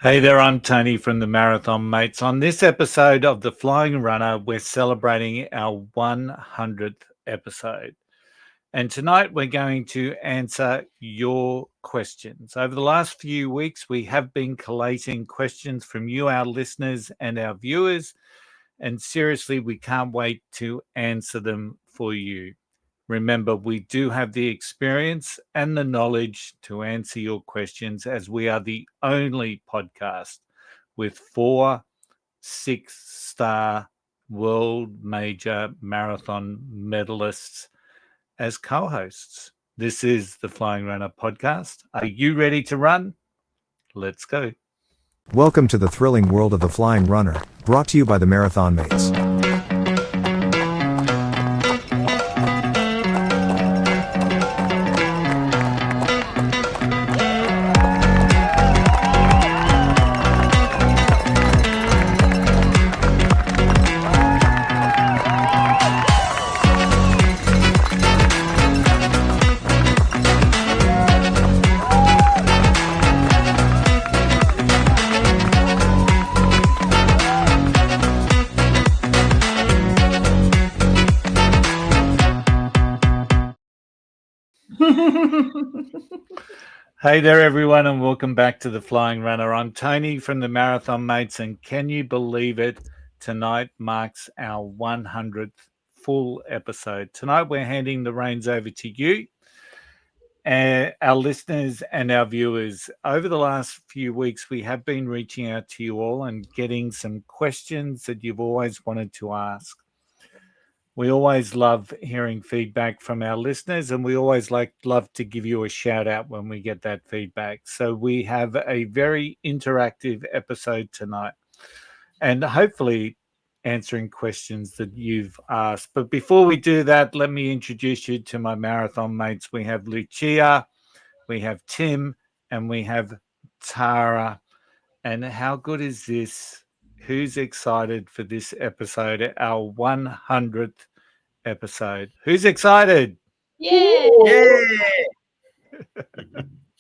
Hey there, I'm Tony from the Marathon Mates. On this episode of the Flying RuNR, we're celebrating our 100th episode. And tonight we're going to answer your questions. Over the last few weeks, we have been collating questions from you, our listeners, and our viewers. And seriously, we can't wait to answer them for you. Remember, we do have the experience and the knowledge to answer your questions, as we are the only podcast with 4 6-star world major marathon medalists as co hosts. This is the Flying RuNR podcast. Are you ready to run? Let's go. Welcome to the thrilling world of the Flying RuNR, brought to you by the Marathon Mates. Hey there, everyone, and welcome back to the Flying RuNR. I'm Tony from the Marathon Mates, and can you believe it? Tonight marks our 100th full episode. Tonight we're handing the reins over to you, our listeners and our viewers. Over the last few weeks, we have been reaching out to you all and getting some questions that you've always wanted to ask. We always love hearing feedback from our listeners, and we always love to give you a shout out when we get that feedback. So we have a very interactive episode tonight, and hopefully answering questions that you've asked. But before we do that, let me introduce you to my marathon mates. We have Lucia, we have Tim, and we have Tara. And how good is this? Who's excited for this episode, our 100th episode? Who's excited? Yeah.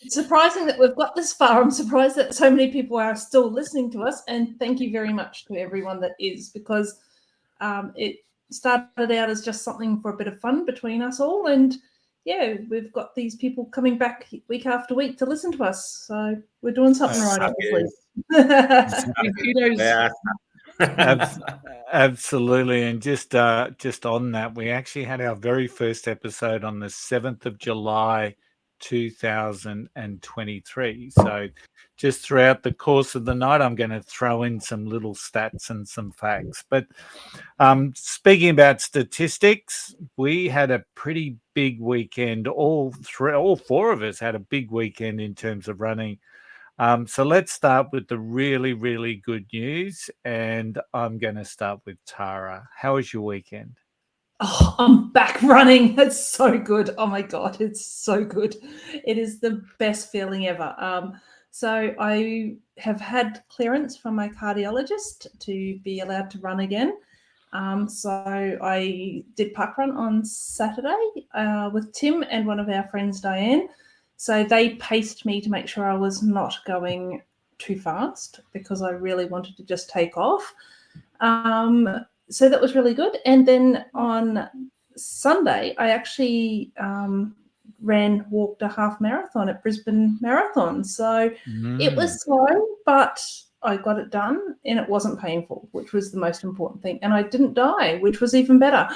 It's surprising that we've got this far. I'm surprised that so many people are still listening to us, and thank you very much to everyone that is, because it started out as just something for a bit of fun between us all, and yeah, we've got these people coming back week after week to listen to us, so we're doing something right, obviously. Yeah. Absolutely. And just on that, we actually had our very first episode on the 7th of July 2023. So just throughout the course of the night, I'm going to throw in some little stats and some facts. But speaking about statistics, we had a pretty big weekend. All four of us had a big weekend in terms of running. So let's start with the really, really good news. And I'm going to start with Tara. How was your weekend? Oh, I'm back running. It's so good. Oh my God, it's so good. It is the best feeling ever. So I have had clearance from my cardiologist to be allowed to run again. So I did parkrun on Saturday with Tim and one of our friends, Diane. So they paced me to make sure I was not going too fast, because I really wanted to just take off. So that was really good. And then on Sunday, I actually walked a half marathon at Brisbane Marathon. So it was slow, but I got it done, and it wasn't painful, which was the most important thing. And I didn't die, which was even better.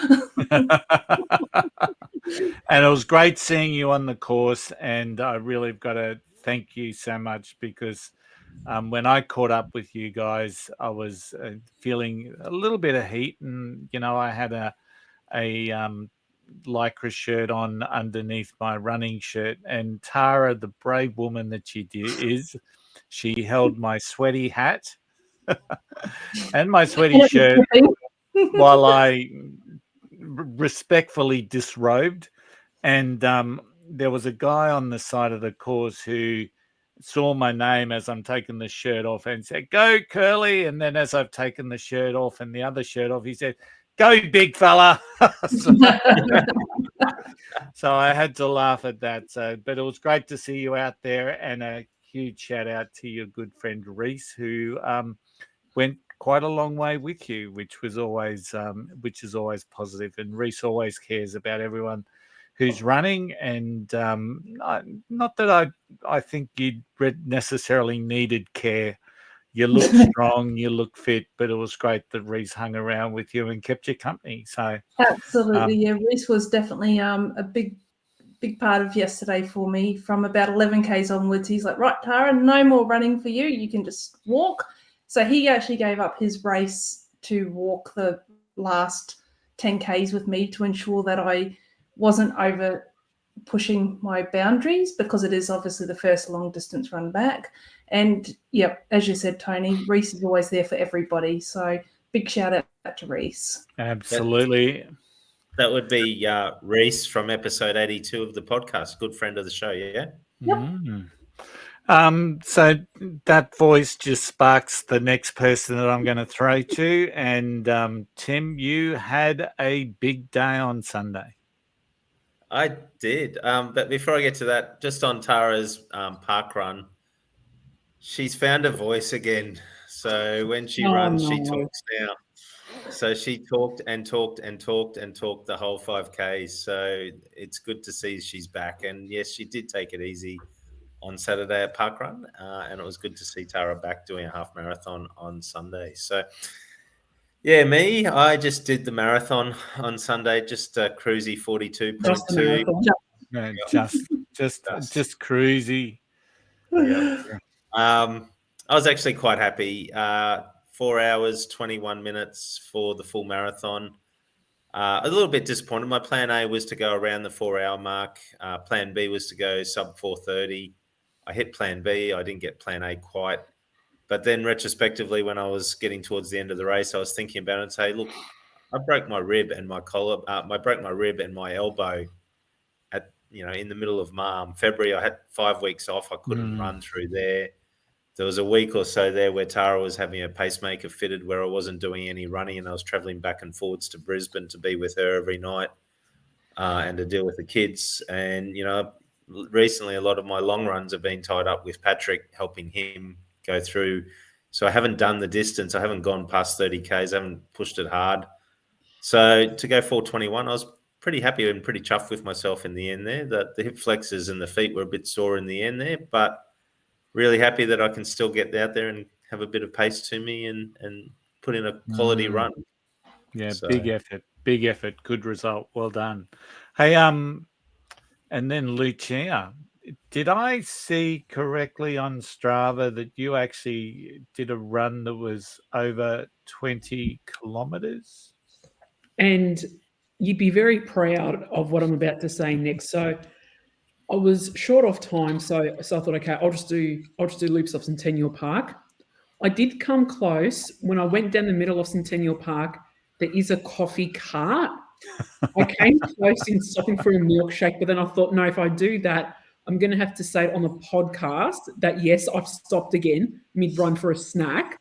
And it was great seeing you on the course. And I really got to thank you so much, because when I caught up with you guys, I was feeling a little bit of heat, and I had a lycra shirt on underneath my running shirt. And Tara, the brave woman that she is, she held my sweaty hat and my sweaty shirt while I respectfully disrobed. And there was a guy on the side of the course who saw my name as I'm taking the shirt off and said, "Go, Curly." And then as I've taken the shirt off and the other shirt off, he said, "Go, big fella." So I had to laugh at that. But it was great to see you out there, and a huge shout out to your good friend Reese, who went quite a long way with you, which is always positive. And Reese always cares about everyone who's running. And not that I think you necessarily needed care. You look strong, you look fit, but it was great that Reese hung around with you and kept you company. So absolutely, yeah, Reese was definitely a big part of yesterday for me. From about 11 k's onwards, he's like, right, Tara, no more running for you. You can just walk. So he actually gave up his race to walk the last 10 k's with me to ensure that I wasn't over pushing my boundaries, because it is obviously the first long distance run back. And yep, as you said, Tony, Reese is always there for everybody. So big shout out to Reese. absolutely. That would be Reese from episode 82 of the podcast. Good friend of the show, yeah? Yep. So that voice just sparks the next person that I'm going to throw to. And Tim, you had a big day on Sunday. I did. But before I get to that, just on Tara's park run, she's found a voice again. So when she runs, she talks now. So she talked and talked and talked and talked the whole 5Ks. So it's good to see she's back. And yes, she did take it easy on Saturday at parkrun, and it was good to see Tara back doing a half marathon on Sunday. So yeah, I just did the marathon on Sunday, just cruisy 42.2. Yeah, just cruisy. Yeah. I was actually quite happy. 4 hours, 21 minutes for the full marathon. A little bit disappointed. My plan A was to go around the 4 hour mark. Plan B was to go sub 4:30. I hit plan B. I didn't get plan A quite. But then retrospectively, when I was getting towards the end of the race, I was thinking about it and say, look, I broke my rib and my collar. I broke my rib and my elbow at, in the middle of February. I had 5 weeks off. I couldn't run through there. There was a week or so there where Tara was having a pacemaker fitted, where I wasn't doing any running, and I was traveling back and forwards to Brisbane to be with her every night and to deal with the kids. And, recently a lot of my long runs have been tied up with Patrick, helping him go through. So I haven't done the distance. I haven't gone past 30 Ks. I haven't pushed it hard. So to go 4:21, I was pretty happy and pretty chuffed with myself in the end there. The hip flexors and the feet were a bit sore in the end there, but really happy that I can still get out there and have a bit of pace to me and put in a quality run. Yeah, so. Big effort, good result, well done. Hey, and then Lucia, did I see correctly on Strava that you actually did a run that was over 20 kilometers? And you'd be very proud of what I'm about to say next. So I was short of time, so I thought, okay, I'll just do loops of Centennial Park. I did come close. When I went down the middle of Centennial Park, there is a coffee cart. I came close in stopping for a milkshake, but then I thought, no, if I do that, I'm going to have to say on the podcast that, yes, I've stopped again mid-run for a snack.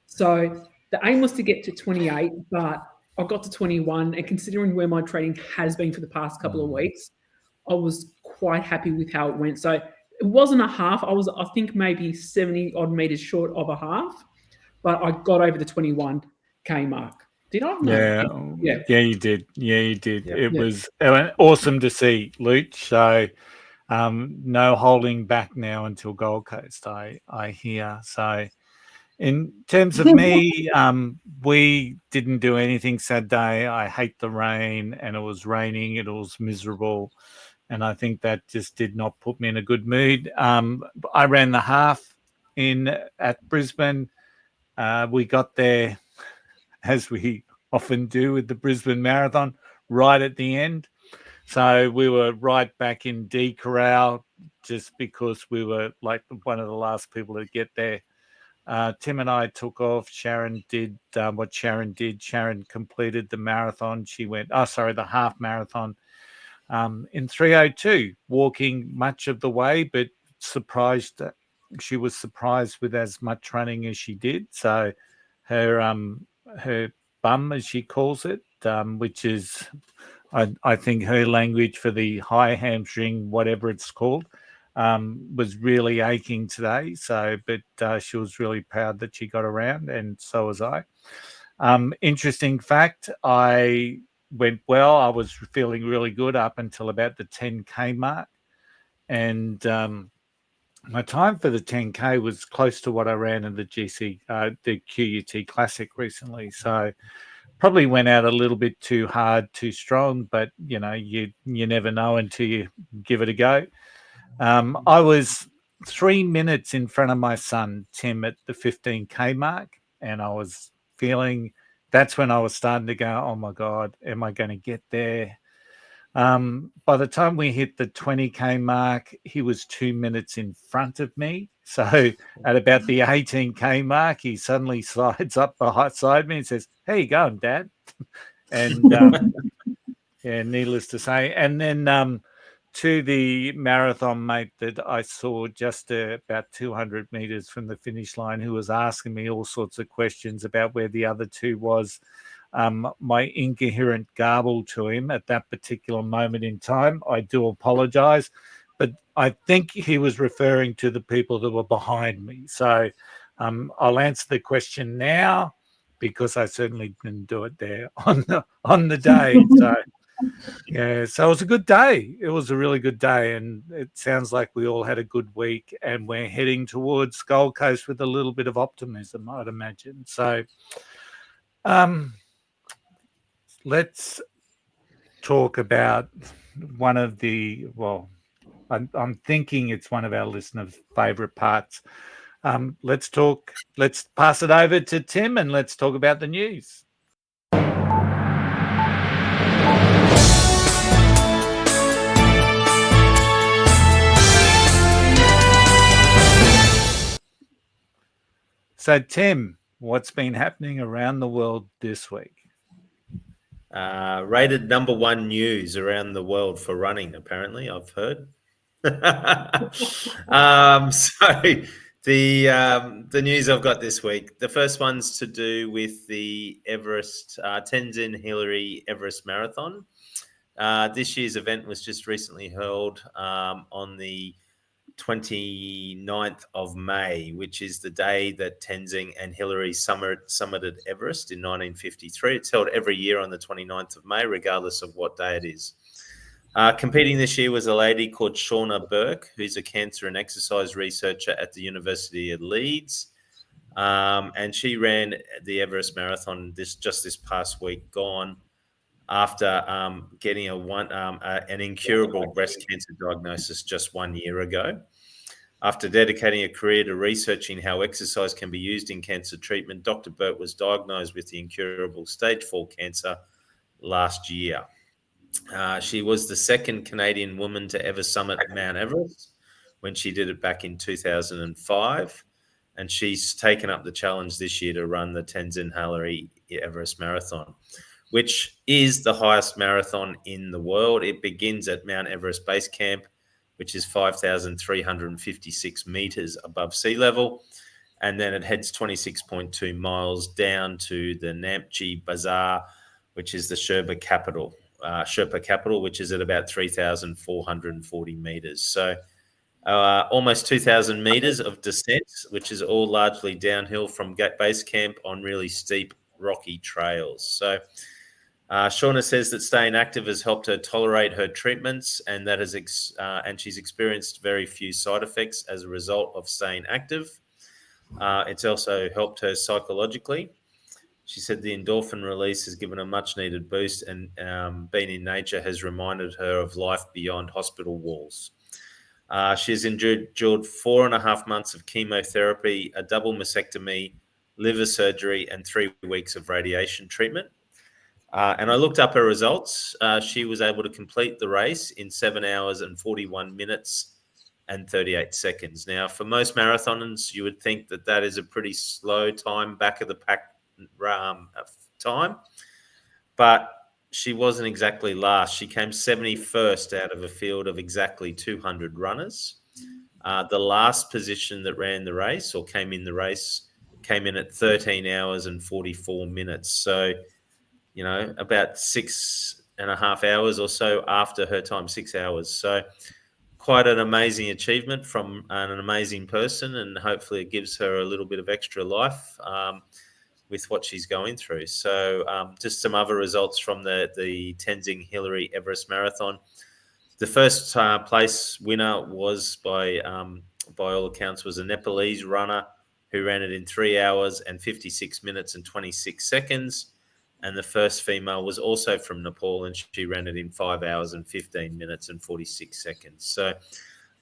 So the aim was to get to 28, but I got to 21, and considering where my training has been for the past couple of weeks, I was quite happy with how it went. So it wasn't a half. I think, maybe 70 odd meters short of a half, but I got over the 21K mark. Did I? No. Yeah, you did. Yeah, you did. Yeah. It was awesome to see, Luch. So no holding back now until Gold Coast, I hear. So in terms of me, we didn't do anything Saturday. I hate the rain, and it was raining. It was miserable. And I think that just did not put me in a good mood. I ran the half at Brisbane. We got there, as we often do with the Brisbane Marathon, right at the end. So we were right back in D Corral just because we were like one of the last people to get there. Tim and I took off. Sharon did what Sharon did. Sharon completed the marathon. She went, the half marathon in 3:02, walking much of the way, but she was surprised with as much running as she did. So her bum, as she calls it, which is, I think, her language for the high hamstring, whatever it's called, was really aching today. But she was really proud that she got around, and so was I. Interesting fact, I went well. I was feeling really good up until about the 10K mark. And my time for the 10K was close to what I ran in the the QUT Classic recently. So probably went out a little bit too hard, too strong, but you never know until you give it a go. I was 3 minutes in front of my son, Tim, at the 15K mark, and I was feeling, that's when I was starting to go, oh my God, am I going to get there? By the time we hit the 20K mark, he was 2 minutes in front of me. So at about the 18K mark, he suddenly slides up beside me and says, "How you going, Dad?" And yeah, needless to say. And then to the marathon mate that I saw just about 200 meters from the finish line, who was asking me all sorts of questions about where the other two was. My incoherent garble to him at that particular moment in time, I do apologize, but I think he was referring to the people that were behind me. So I'll answer the question now, because I certainly didn't do it there on the day. So yeah, so it was a good day. It was a really good day, and it sounds like we all had a good week, and we're heading towards Gold Coast with a little bit of optimism, I'd imagine. So let's talk about one of the, well, I'm thinking it's one of our listeners' favorite parts. Let's pass it over to Tim, and let's talk about the news. So, Tim, what's been happening around the world this week? Rated number one news around the world for running, apparently, I've heard. So the news I've got this week, the first one's to do with the Everest, Tenzing Hillary Everest Marathon. This year's event was just recently held on the 29th of May, which is the day that Tenzing and Hillary summited Everest in 1953. It's held every year on the 29th of May, regardless of what day it is. Competing this year was a lady called Shauna Burke, who's a cancer and exercise researcher at the University of Leeds. And she ran the Everest Marathon this past week gone, after getting an incurable breast cancer diagnosis just 1 year ago. After dedicating a career to researching how exercise can be used in cancer treatment, Dr. Burt was diagnosed with the incurable stage 4 cancer last year. She was the second Canadian woman to ever summit Mount Everest, when she did it back in 2005. And she's taken up the challenge this year to run the Tenzing Hillary Everest Marathon, which is the highest marathon in the world. It begins at Mount Everest Base Camp, which is 5,356 meters above sea level. And then it heads 26.2 miles down to the Namche Bazaar, which is the Sherpa capital, which is at about 3,440 meters. So almost 2,000 meters of descent, which is all largely downhill from base camp on really steep, rocky trails. So Shauna says that staying active has helped her tolerate her treatments, and that and she's experienced very few side effects as a result of staying active. It's also helped her psychologically. She said the endorphin release has given a much-needed boost, and being in nature has reminded her of life beyond hospital walls. She's endured 4.5 months of chemotherapy, a double mastectomy, liver surgery, and 3 weeks of radiation treatment. And I looked up her results. She was able to complete the race in 7 hours and 41 minutes and 38 seconds. Now, for most marathoners, you would think that that is a pretty slow time, back of the pack time. But she wasn't exactly last. She came 71st out of a field of exactly 200 runners. The last position that ran the race or came in the race came in at 13 hours and 44 minutes. So, you know, about 6.5 hours or so after her time, 6 hours. So quite an amazing achievement from an amazing person, and hopefully it gives her a little bit of extra life with what she's going through. So just some other results from the Tenzing Hillary Everest Marathon. The first place winner was by all accounts was a Nepalese runner who ran it in 3 hours and 56 minutes and 26 seconds. And the first female was also from Nepal, and she ran it in 5 hours and 15 minutes and 46 seconds. So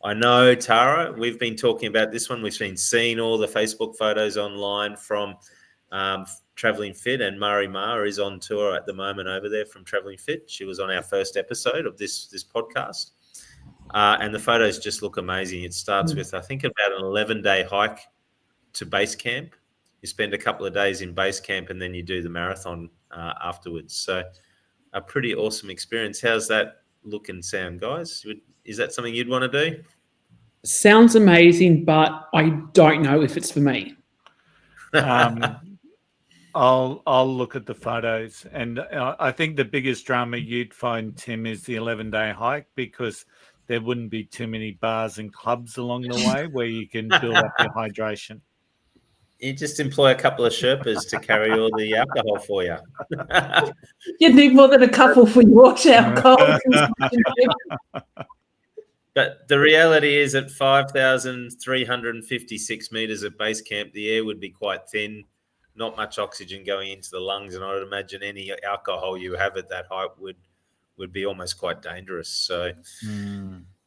I know, Tara, we've been talking about this one. We've been seeing all the Facebook photos online from Travelling Fit, and Murray Ma is on tour at the moment over there from Travelling Fit. She was on our first episode of this podcast. And the photos just look amazing. It starts with, I think, about an 11-day hike to base camp. You spend a couple of days in base camp, and then you do the marathon afterwards. So a pretty awesome experience. How's that look and sound, guys? Is that something you'd want to do? Sounds amazing, but I don't know if it's for me. I'll look at the photos, and I think the biggest drama you'd find, Tim, is the 11-day hike, because there wouldn't be too many bars and clubs along the way where you can build up your hydration. You just employ a couple of Sherpas to carry all the alcohol for you. You'd need more than a couple for your alcohol. But the reality is, at 5,356 meters at base camp, the air would be quite thin, not much oxygen going into the lungs, and I would imagine any alcohol you have at that height would be almost quite dangerous. So,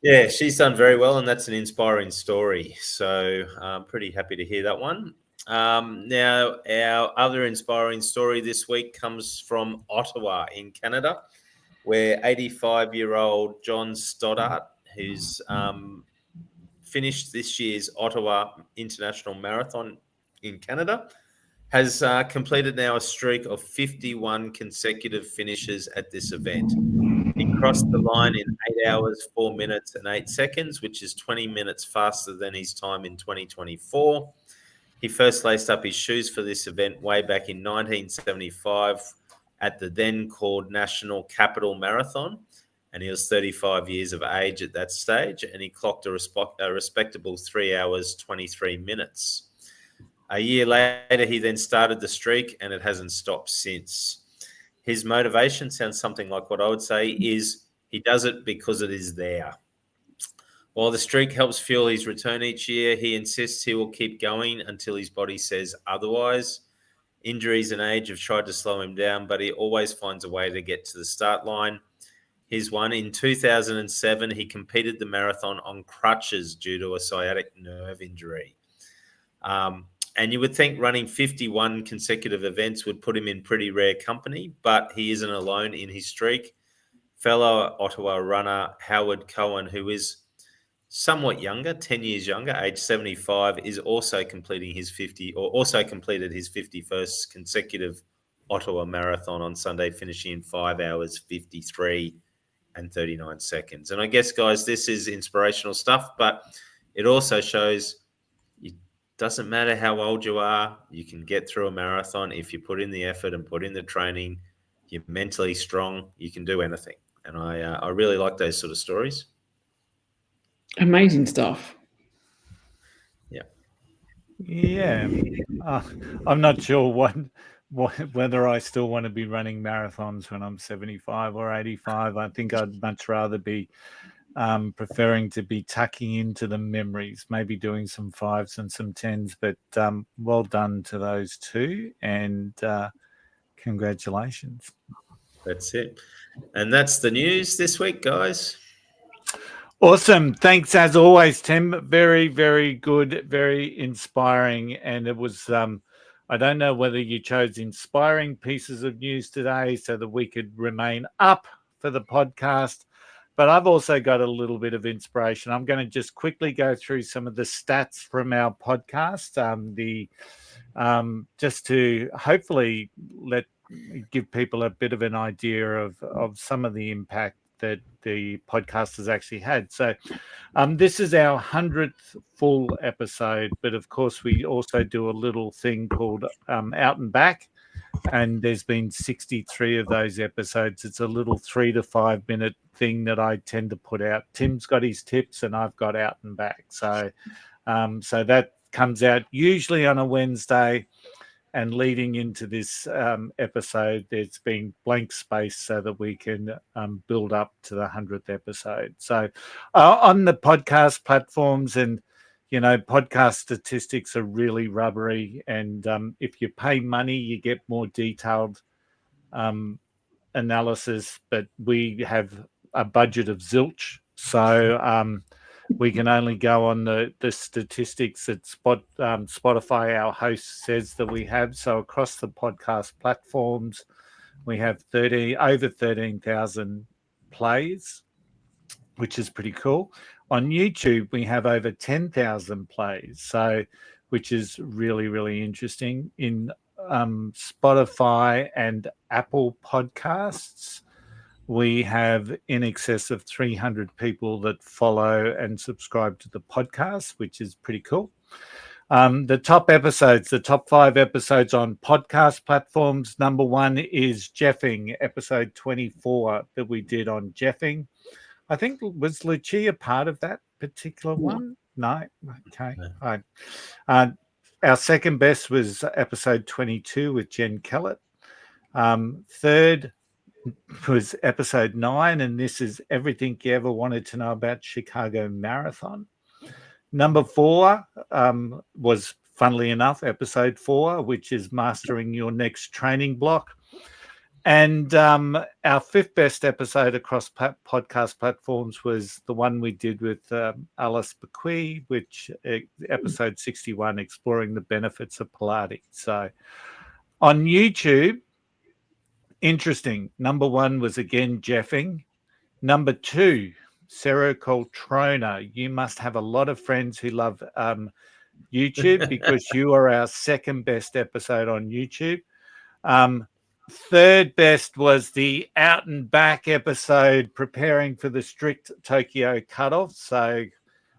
yeah, she's done very well, and that's an inspiring story. So I'm pretty happy to hear that one. Now, our other inspiring story this week comes from Ottawa in Canada, where 85-year-old John Stoddart, who's finished this year's Ottawa International Marathon in Canada, has completed now a streak of 51 consecutive finishes at this event. He crossed the line in 8 hours, 4 minutes and 8 seconds, which is 20 minutes faster than his time in 2024. He first laced up his shoes for this event way back in 1975 at the then called National Capital Marathon, and he was 35 years of age at that stage, and he clocked a respectable 3 hours, 23 minutes. A year later, he then started the streak, and it hasn't stopped since. His motivation sounds something like what I would say is he does it because it is there. While the streak helps fuel his return each year, he insists he will keep going until his body says otherwise. Injuries and age have tried to slow him down, but he always finds a way to get to the start line. Here's one. In 2007, he competed the marathon on crutches due to a sciatic nerve injury. And you would think running 51 consecutive events would put him in pretty rare company, but he isn't alone in his streak. Fellow Ottawa runner Howard Cohen, who is somewhat younger, 10 years younger, age 75, is also completed his 51st consecutive Ottawa marathon on Sunday, finishing in 5 hours, 53 and 39 seconds. And I guess, guys, this is inspirational stuff, but it also shows it doesn't matter how old you are, you can get through a marathon if you put in the effort and put in the training. You're mentally strong, you can do anything. And I really like those sort of stories. Amazing stuff. Yeah. I'm not sure whether I still want to be running marathons when I'm 75 or 85. I think I'd much rather be preferring to be tucking into the memories, maybe doing some 5s and some 10s. But well done to those two, and congratulations. That's it. And that's the news this week, guys. Awesome. Thanks as always, Tim. Very, very good, very inspiring. And it was, I don't know whether you chose inspiring pieces of news today so that we could remain up for the podcast, but I've also got a little bit of inspiration. I'm going to just quickly go through some of the stats from our podcast, just to hopefully give people a bit of an idea of some of the impact that the podcast has actually had. So this is our 100th full episode, but of course we also do a little thing called Out and Back, and there's been 63 of those episodes. It's a little 3 to 5 minute thing that I tend to put out. Tim's got his tips and I've got out and back. So that comes out usually on a Wednesday, and leading into this episode, there's been blank space so that we can build up to the 100th episode. So on the podcast platforms, and podcast statistics are really rubbery, and if you pay money, you get more detailed analysis, but we have a budget of zilch, so we can only go on the statistics that Spotify, our host, says that we have. So across the podcast platforms, we have over 13,000 plays, which is pretty cool. On YouTube, we have over 10,000 plays, so which is really, really interesting. In Spotify and Apple Podcasts, we have in excess of 300 people that follow and subscribe to the podcast, which is pretty cool. The top 5 episodes on podcast platforms. Number 1 is Jeffing, episode 24 that we did on Jeffing. I think, was Lucia part of that particular one? No? Okay. All right. Our second best was episode 22 with Jen Kellett. Third was episode 9, and this is everything you ever wanted to know about Chicago Marathon. Number 4 was, funnily enough, episode 4, which is mastering your next training block. And our 5th best episode across podcast platforms was the one we did with Alice Bequee, which episode 61, exploring the benefits of Pilates. So on YouTube, interesting. Number 1 was again Jeffing. Number 2, Sarah Coltrona. You must have a lot of friends who love YouTube, because you are our 2nd best episode on YouTube. 3rd best was the out and back episode, preparing for the strict Tokyo cutoff. So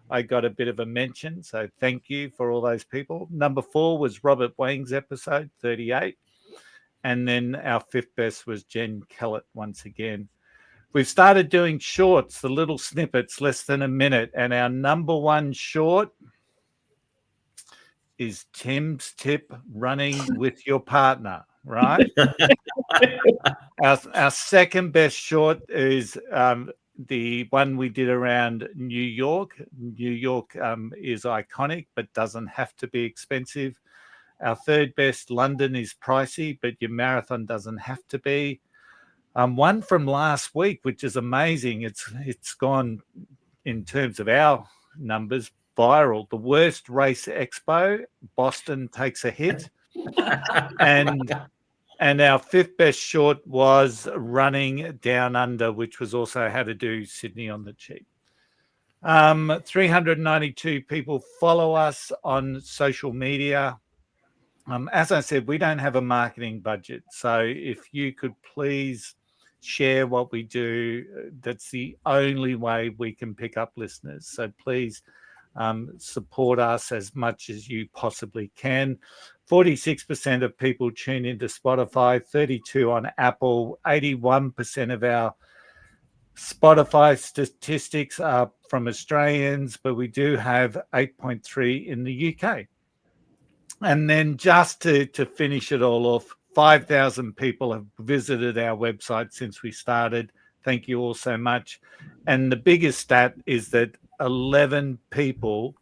I got a bit of a mention. So thank you for all those people. Number 4 was Robert Wang's episode 38. And then our 5th best was Jen Kellett once again. We've started doing shorts, the little snippets, less than a minute. And our number 1 short is Tim's tip, running with your partner, right? Our second best short is the one we did around New York. New York is iconic, but doesn't have to be expensive. Our 3rd best, London, is pricey, but your marathon doesn't have to be. One from last week, which is amazing. It's gone, in terms of our numbers, viral. The worst race expo, Boston takes a hit. And our 5th best short was Running Down Under, which was also how to do Sydney on the cheap. 392 people follow us on social media. As I said, we don't have a marketing budget. So if you could please share what we do, that's the only way we can pick up listeners. So please support us as much as you possibly can. 46% of people tune into Spotify, 32% on Apple, 81% of our Spotify statistics are from Australians, but we do have 8.3 in the UK. And then just to finish it all off, 5,000 people have visited our website since we started. Thank you all so much. And the biggest stat is that 11 people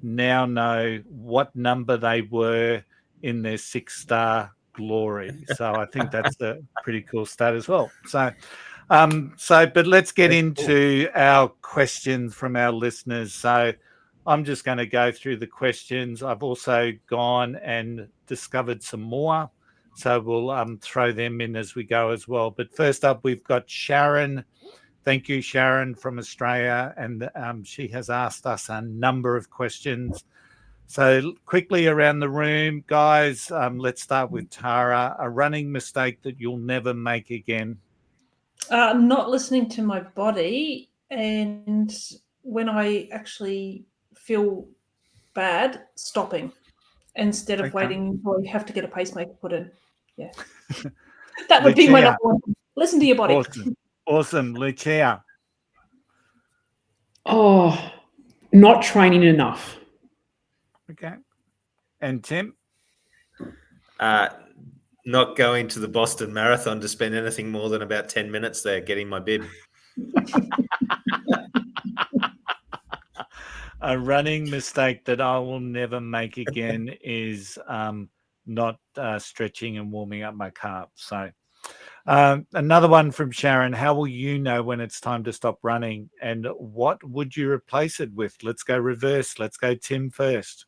now know what number they were in their 6-star glory. So I think that's a pretty cool stat as well. So, but let's get into our questions from our listeners. So I'm just going to go through the questions. I've also gone and discovered some more. So we'll throw them in as we go as well. But first up, we've got Sharon. Thank you, Sharon, from Australia. And she has asked us a number of questions. So quickly around the room, guys, let's start with Tara. A running mistake that you'll never make again? Not listening to my body. And when I actually feel bad, stopping instead of waiting until I have to get a pacemaker put in. Yeah. That would be my Lucia. number one. Listen to your body. Awesome. Lucia. Oh, not training enough. Okay. And Tim? Not going to the Boston Marathon to spend anything more than about 10 minutes there getting my bib. A running mistake that I will never make again is not stretching and warming up my calves. So another one from Sharon. How will you know when it's time to stop running, and what would you replace it with? Let's go reverse. Let's go Tim first.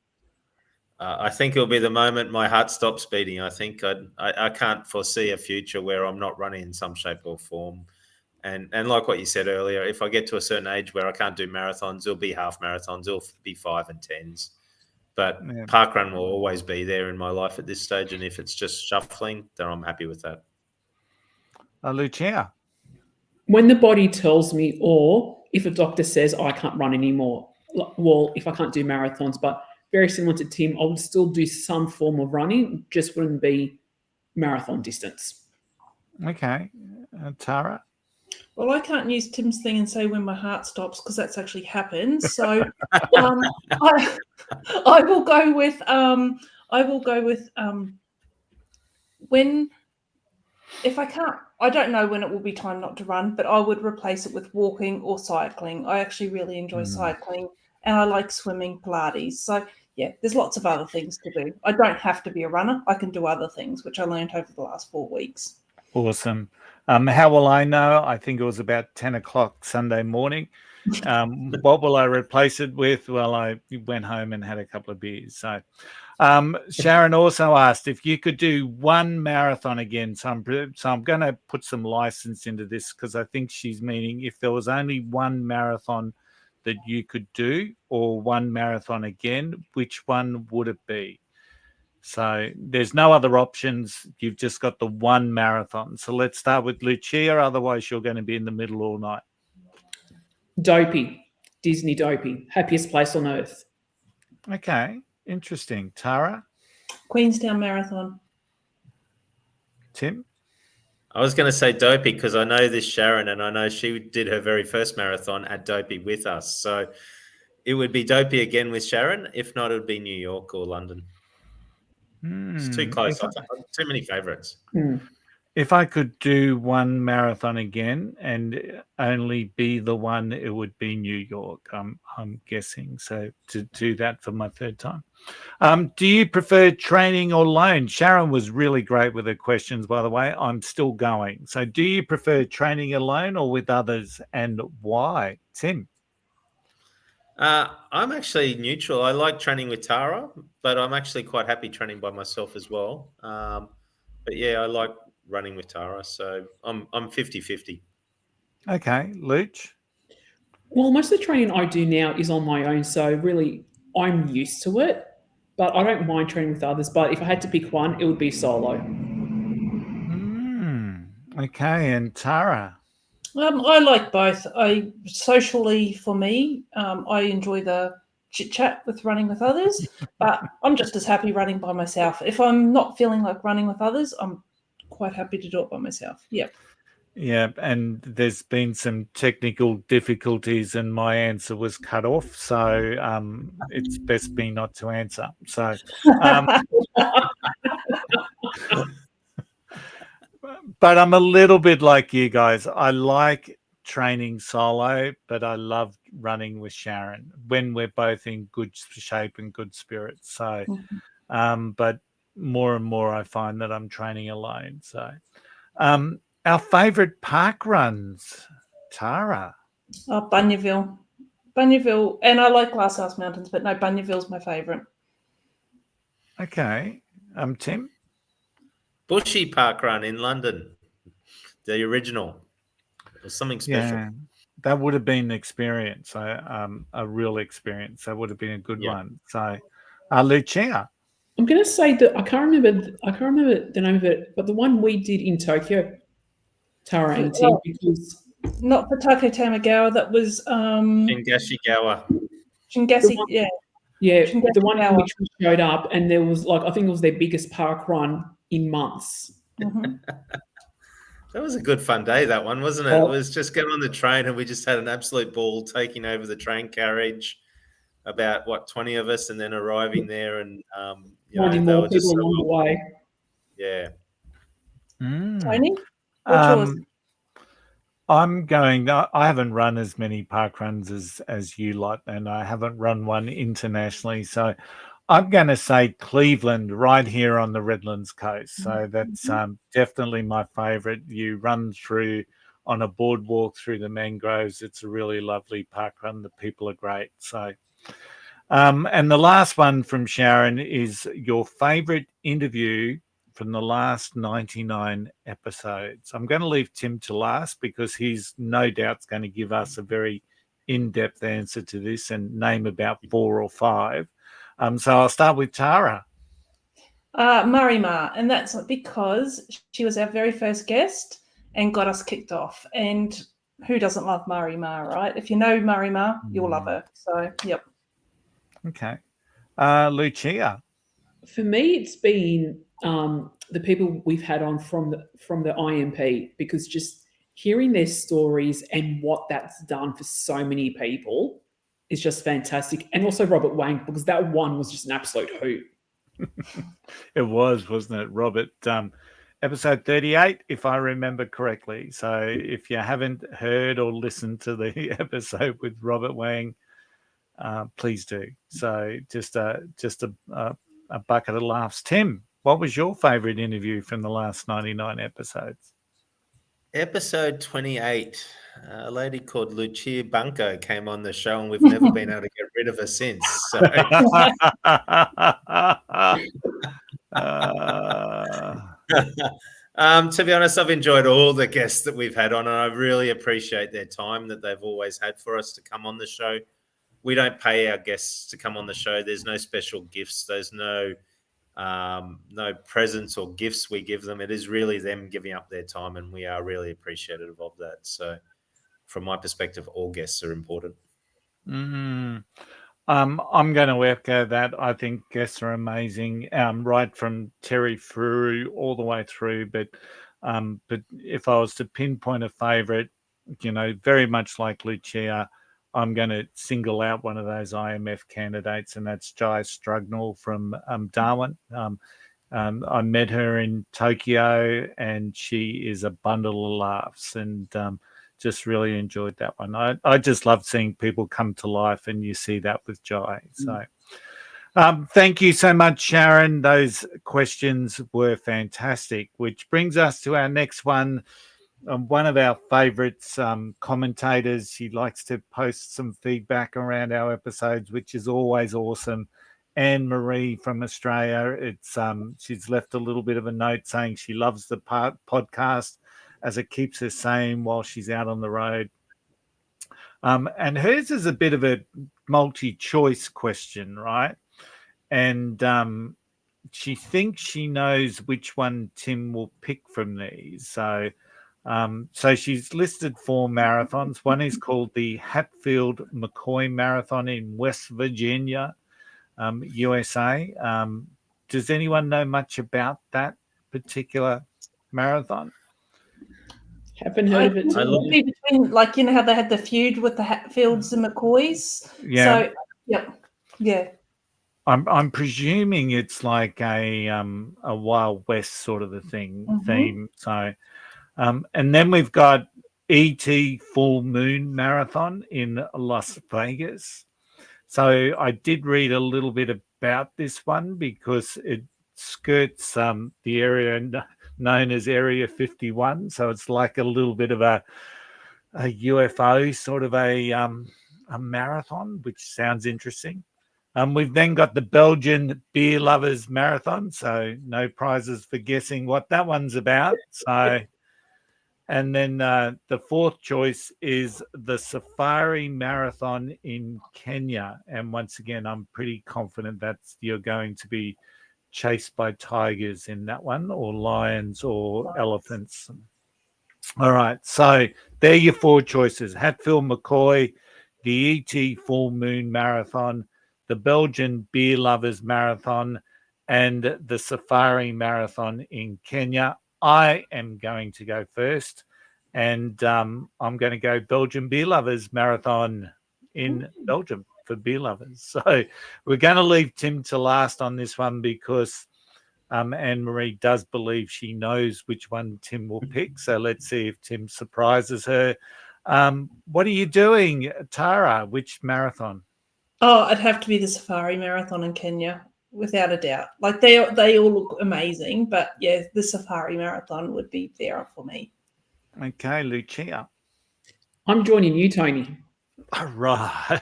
I think it'll be the moment my heart stops beating. I think I can't foresee a future where I'm not running in some shape or form. And like what you said earlier, if I get to a certain age where I can't do marathons, it'll be half marathons, it'll be 5 and 10s. But parkrun will always be there in my life at this stage. And if it's just shuffling, then I'm happy with that. Lucia. When the body tells me, or if a doctor says I can't run anymore, well, if I can't do marathons, but very similar to Tim, I would still do some form of running, just wouldn't be marathon distance. Okay. Tara? Well, I can't use Tim's thing and say when my heart stops because that's actually happened. So I will go with when, if I can't, I don't know when it will be time not to run, but I would replace it with walking or cycling. I actually really enjoy cycling, and I like swimming, Pilates. So yeah, there's lots of other things to do. I don't have to be a runner. I can do other things, which I learned over the last 4 weeks. Awesome. How will I know? I think it was about 10 o'clock Sunday morning. What will I replace it with? Well, I went home and had a couple of beers. So Sharon also asked if you could do one marathon again. So I'm going to put some license into this because I think she's meaning if there was only one marathon that you could do or one marathon again, which one would it be? So there's no other options. You've just got the one marathon. So let's start with Lucia. Otherwise, you're going to be in the middle all night. Dopey. Disney Dopey. Happiest place on earth. Okay. Interesting. Tara? Queenstown Marathon. Tim? I was going to say Dopey because I know this Sharon and I know she did her very first marathon at Dopey with us. So it would be Dopey again with Sharon. If not, it would be New York or London. It's too close. Too many favourites. If I could do one marathon again and only be the one, it would be New York, I'm guessing. So to do that for my third time. Do you prefer training or alone? Sharon was really great with her questions, by the way. I'm still going. So do you prefer training alone or with others, and why? Tim? I'm actually neutral. I like training with Tara, but I'm actually quite happy training by myself as well. But yeah, I like running with Tara, so I'm 50-50. Okay, Luch? Well, most of the training I do now is on my own, so really I'm used to it, but I don't mind training with others. But if I had to pick one, it would be solo. Okay, and Tara? I like both. Socially, for me, I enjoy the chit chat with running with others, but I'm just as happy running by myself. If I'm not feeling like running with others, I'm quite happy to do it by myself. Yep. Yeah, and there's been some technical difficulties and my answer was cut off. So it's best me not to answer. So but I'm a little bit like you guys. I like training solo, but I love running with Sharon when we're both in good shape and good spirits. So, but more and more I find that I'm training alone. So, our favourite park runs, Tara. Oh, Bunyaville, and I like Glasshouse Mountains, but no, Bunyaville's my favourite. Okay, Tim. Bushy Park Run in London, the original. It was something special. Yeah, that would have been an experience, a real experience. That would have been a good one. So, Lucia. I'm going to say that I can't remember the name of it, but the one we did in Tokyo, Tara and Tim, because not Patako Tamagawa. That was Shingashigawa. Shingashigawa. Yeah, the one in which we showed up, and there was I think it was their biggest park run in months. Mhm. That was a good fun day, that one, wasn't it? It was just getting on the train and we just had an absolute ball taking over the train carriage, about, 20 of us, and then arriving there and, Finding they more were just people so along the way. yeah. Tony, what's yours? I'm going. I haven't run as many park runs as you lot, and I haven't run one internationally. So I'm going to say Cleveland, right here on the Redlands coast. So that's definitely my favourite. You run through on a boardwalk through the mangroves. It's a really lovely park run. The people are great. So, and the last one from Sharon is your favourite interview from the last 99 episodes. I'm going to leave Tim to last because he's no doubt going to give us a very in-depth answer to this and name about 4 or 5. So I'll start with Tara. Marimar, and that's because she was our very first guest and got us kicked off. And who doesn't love Marimar, right? If you know Marimar, you'll love her. So, yep. Okay. Lucia. For me, it's been the people we've had on from the IMP, because just hearing their stories and what that's done for so many people is just fantastic. And also Robert Wang, because that one was just an absolute hoot. It was, wasn't it, Robert? Episode 38, if I remember correctly. So if you haven't heard or listened to the episode with Robert Wang, please do. So just a bucket of laughs. Tim, what was your favourite interview from the last 99 episodes? Episode 28, a lady called Lucia Bunko came on the show, and we've never been able to get rid of her since. So. To be honest, I've enjoyed all the guests that we've had on, and I really appreciate their time that they've always had for us to come on the show. We don't pay our guests to come on the show. There's no special gifts. There's no presents or gifts we give them. It is really them giving up their time, and we are really appreciative of that. So from my perspective, all guests are important. I'm going to echo that. I think guests are amazing, right from Terry Furu all the way through. But if I was to pinpoint a favourite, very much like Lucia, I'm going to single out one of those IMF candidates, and that's Jai Strugnall from Darwin. I met her in Tokyo, and she is a bundle of laughs, and just really enjoyed that one. I just love seeing people come to life, and you see that with Jai. So thank you so much, Sharon. Those questions were fantastic, which brings us to our next one. One of our favourites, commentators, she likes to post some feedback around our episodes, which is always awesome. Anne Marie from Australia. She's left a little bit of a note saying she loves the podcast as it keeps her sane while she's out on the road. And hers is a bit of a multi-choice question, right? And she thinks she knows which one Tim will pick from these. So she's listed 4 marathons. One is called the Hatfield-McCoy Marathon in West Virginia, USA. Does anyone know much about that particular marathon? Haven't heard of it. Between, how they had the feud with the Hatfields and McCoys. Yeah. So, yeah. I'm presuming it's like a Wild West sort of a theme. So, and then we've got ET Full Moon Marathon in Las Vegas. So I did read a little bit about this one because it skirts the area known as Area 51. So it's like a little bit of a UFO sort of a marathon, which sounds interesting. We've then got the Belgian Beer Lovers Marathon. So no prizes for guessing what that one's about. So, and then the 4th choice is the Safari Marathon in Kenya. And once again, I'm pretty confident that you're going to be chased by tigers in that one, or lions or elephants. All right. So there are your 4 choices: Hatfield McCoy, the ET Full Moon Marathon, the Belgian Beer Lovers Marathon, and the Safari Marathon in Kenya. I am going to go first, and I'm going to go Belgian Beer Lovers Marathon in Belgium for beer lovers. So we're going to leave Tim to last on this one because Anne-Marie does believe she knows which one Tim will pick. So let's see if Tim surprises her. What are you doing, Tara? Which marathon? Oh, it'd have to be the Safari Marathon in Kenya, without a doubt. Like they all look amazing, but yeah, the Safari Marathon would be there for me. Okay, Lucia. I'm joining you, Tony. All right.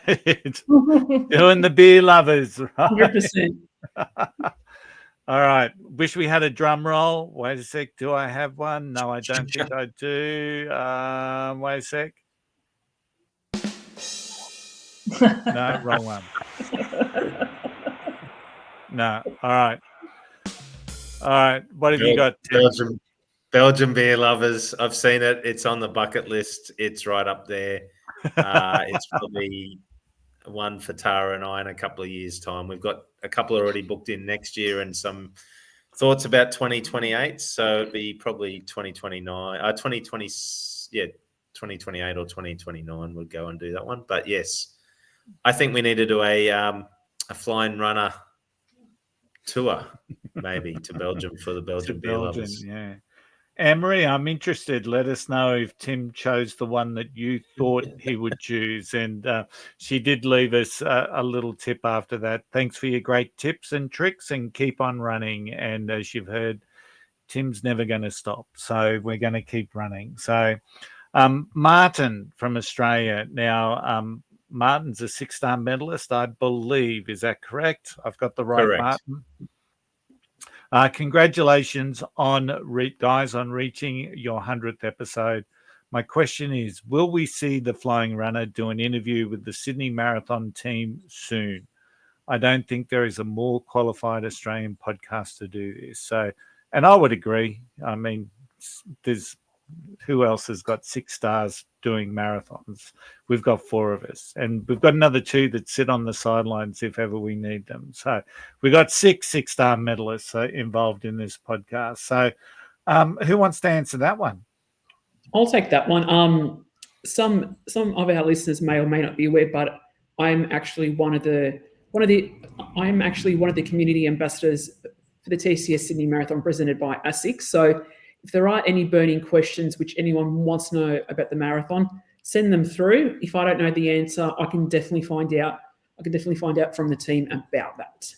Doing the beer lovers, right? 100%. All right. Wish we had a drum roll. Wait a sec. Do I have one? No, I don't think I do. Wait a sec. No, wrong one. No. All right. All right. What have you got, Tim? Belgian beer lovers. I've seen it. It's on the bucket list. It's right up there. It's probably one for Tara and I in a couple of years' time. We've got a couple already booked in next year and some thoughts about 2028. So it'd be probably 2029, 2020, yeah, 2028 or 2029 we'll go and do that one. But yes, I think we need to do a Flying RuNR tour, maybe to Belgium for the Belgian beer lovers. Yeah. Anne-Marie, I'm interested. Let us know if Tim chose the one that you thought he would choose. And she did leave us a little tip after that. Thanks for your great tips and tricks and keep on running. And as you've heard, Tim's never going to stop. So we're going to keep running. So Martin from Australia. Now, Martin's a 6-star medalist, I believe. Is that correct? I've got the right Correct. Martin. Congratulations on guys on reaching your 100th episode. My question is, will we see the Flying RuNR do an interview with the Sydney Marathon team soon? I don't think there is a more qualified Australian podcast to do this. So, and I would agree. I mean, there's who else has got 6 stars doing marathons? We've got 4 of us, and we've got another 2 that sit on the sidelines if ever we need them. So we've got 6-star medalists involved in this podcast. So who wants to answer that one? I'll take that one. Some of our listeners may or may not be aware, but I'm actually one of the community ambassadors for the TCS Sydney Marathon presented by ASIC. So if there are any burning questions which anyone wants to know about the marathon, send them through. If I don't know the answer, I can definitely find out. From the team about that.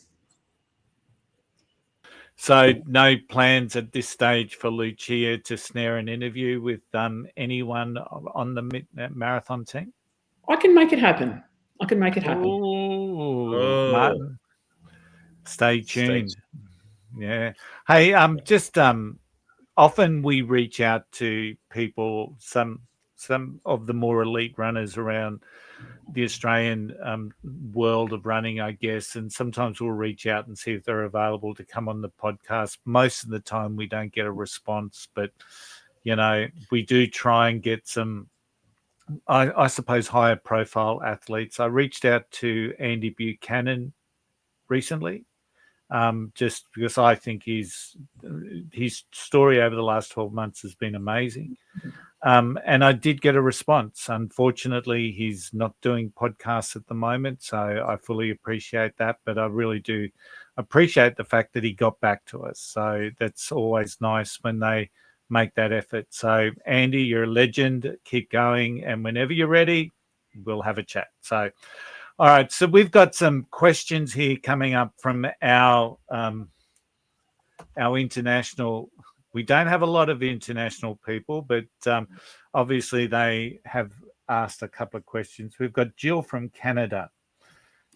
So no plans at this stage for Lucia to snare an interview with anyone on the marathon team? I can make it happen. Ooh, Martin. Stay tuned. Yeah. Hey, often we reach out to people, some of the more elite runners around the Australian world of running, I guess, and sometimes we'll reach out and see if they're available to come on the podcast. Most of the time we don't get a response, but, you know, we do try and get some, I suppose, higher profile athletes. I reached out to Andy Buchanan recently. Just because I think his story over the last 12 months has been amazing. And I did get a response. Unfortunately, he's not doing podcasts at the moment, so I fully appreciate that. But I really do appreciate the fact that he got back to us. So that's always nice when they make that effort. So, Andy, you're a legend. Keep going. And whenever you're ready, we'll have a chat. So, all right, so we've got some questions here coming up from our international. We don't have a lot of international people, but obviously they have asked a couple of questions. We've got Jill from Canada,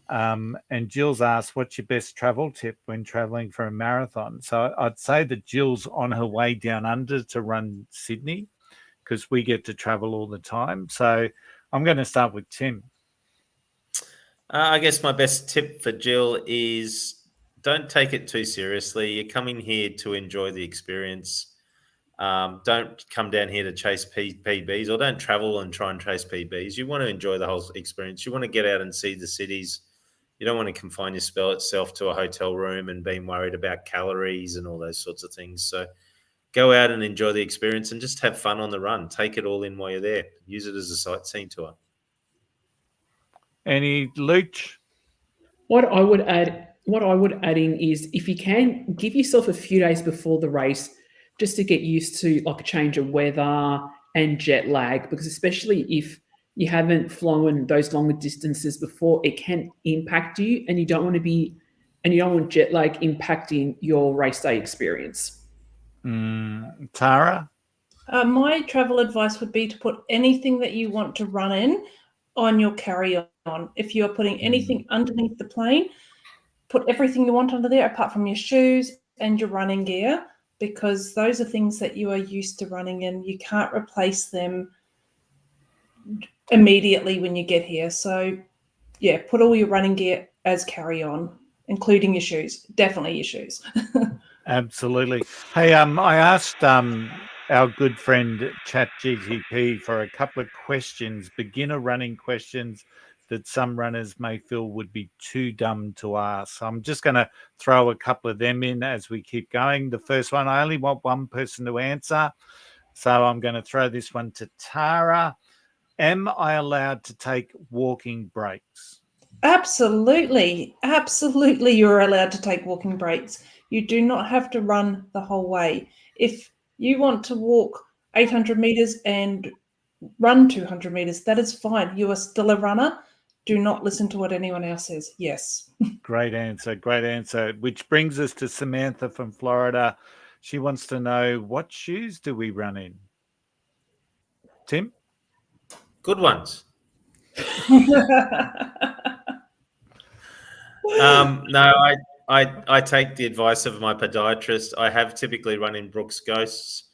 and Jill's asked, what's your best travel tip when traveling for a marathon? So I'd say that Jill's on her way down under to run Sydney because we get to travel all the time. So I'm going to start with Tim. I guess my best tip for Jill is don't take it too seriously. You're coming here to enjoy the experience. Don't come down here to chase PBs, or don't travel and try and chase PBs. You want to enjoy the whole experience. You want to get out and see the cities, You don't want to confine yourself to a hotel room and being worried about calories and all those sorts of things. So go out and enjoy the experience and just have fun on the run. Take it all in while you're there. Use it as a sightseeing tour. Any Luch? What I would add in is, if you can, give yourself a few days before the race just to get used to like a change of weather and jet lag, because especially if you haven't flown those longer distances before, it can impact you, and you don't want jet lag impacting your race day experience. Tara? My travel advice would be to put anything that you want to run in on your carry-on. If you're putting anything underneath the plane, put everything you want under there apart from your shoes and your running gear, because those are things that you are used to running in. You can't replace them immediately when you get here. So, yeah, put all your running gear as carry-on, including your shoes. Definitely your shoes. Absolutely. Hey, I asked our good friend ChatGPT for a couple of questions, beginner running questions that some runners may feel would be too dumb to ask. So I'm just going to throw a couple of them in as we keep going. The first one, I only want one person to answer. So I'm going to throw this one to Tara. Am I allowed to take walking breaks? Absolutely. Absolutely, you're allowed to take walking breaks. You do not have to run the whole way. If you want to walk 800 meters and run 200 meters, that is fine. You are still a runner. Do not listen to what anyone else says. Yes. Great answer. Great answer. Which brings us to Samantha from Florida. She wants to know, what shoes do we run in? Tim? Good ones. No, I take the advice of my podiatrist. I have typically run in Brooks Ghosts.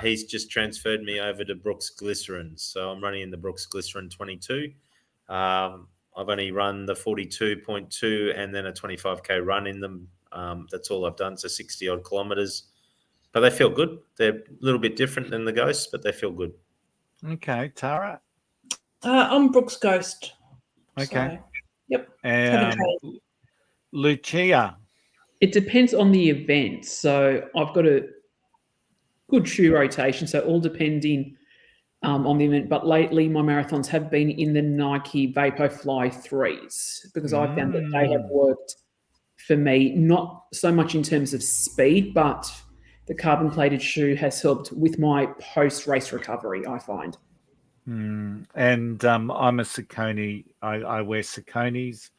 He's just transferred me over to Brooks Glycerin. So I'm running in the Brooks Glycerin 22. I've only run the 42.2 and then a 25K run in them. That's all I've done, so 60 odd kilometers. But they feel good. They're a little bit different than the Ghosts, but they feel good. Okay, Tara? I'm Brooks Ghost. Okay. So, yep. Lucia? It depends on the event. So I've got a good shoe rotation, so all depending on the event. But lately, my marathons have been in the Nike Vaporfly 3s, because I found that they have worked for me, not so much in terms of speed, but the carbon-plated shoe has helped with my post-race recovery, I find. And I'm a Saucony. I wear Sauconys.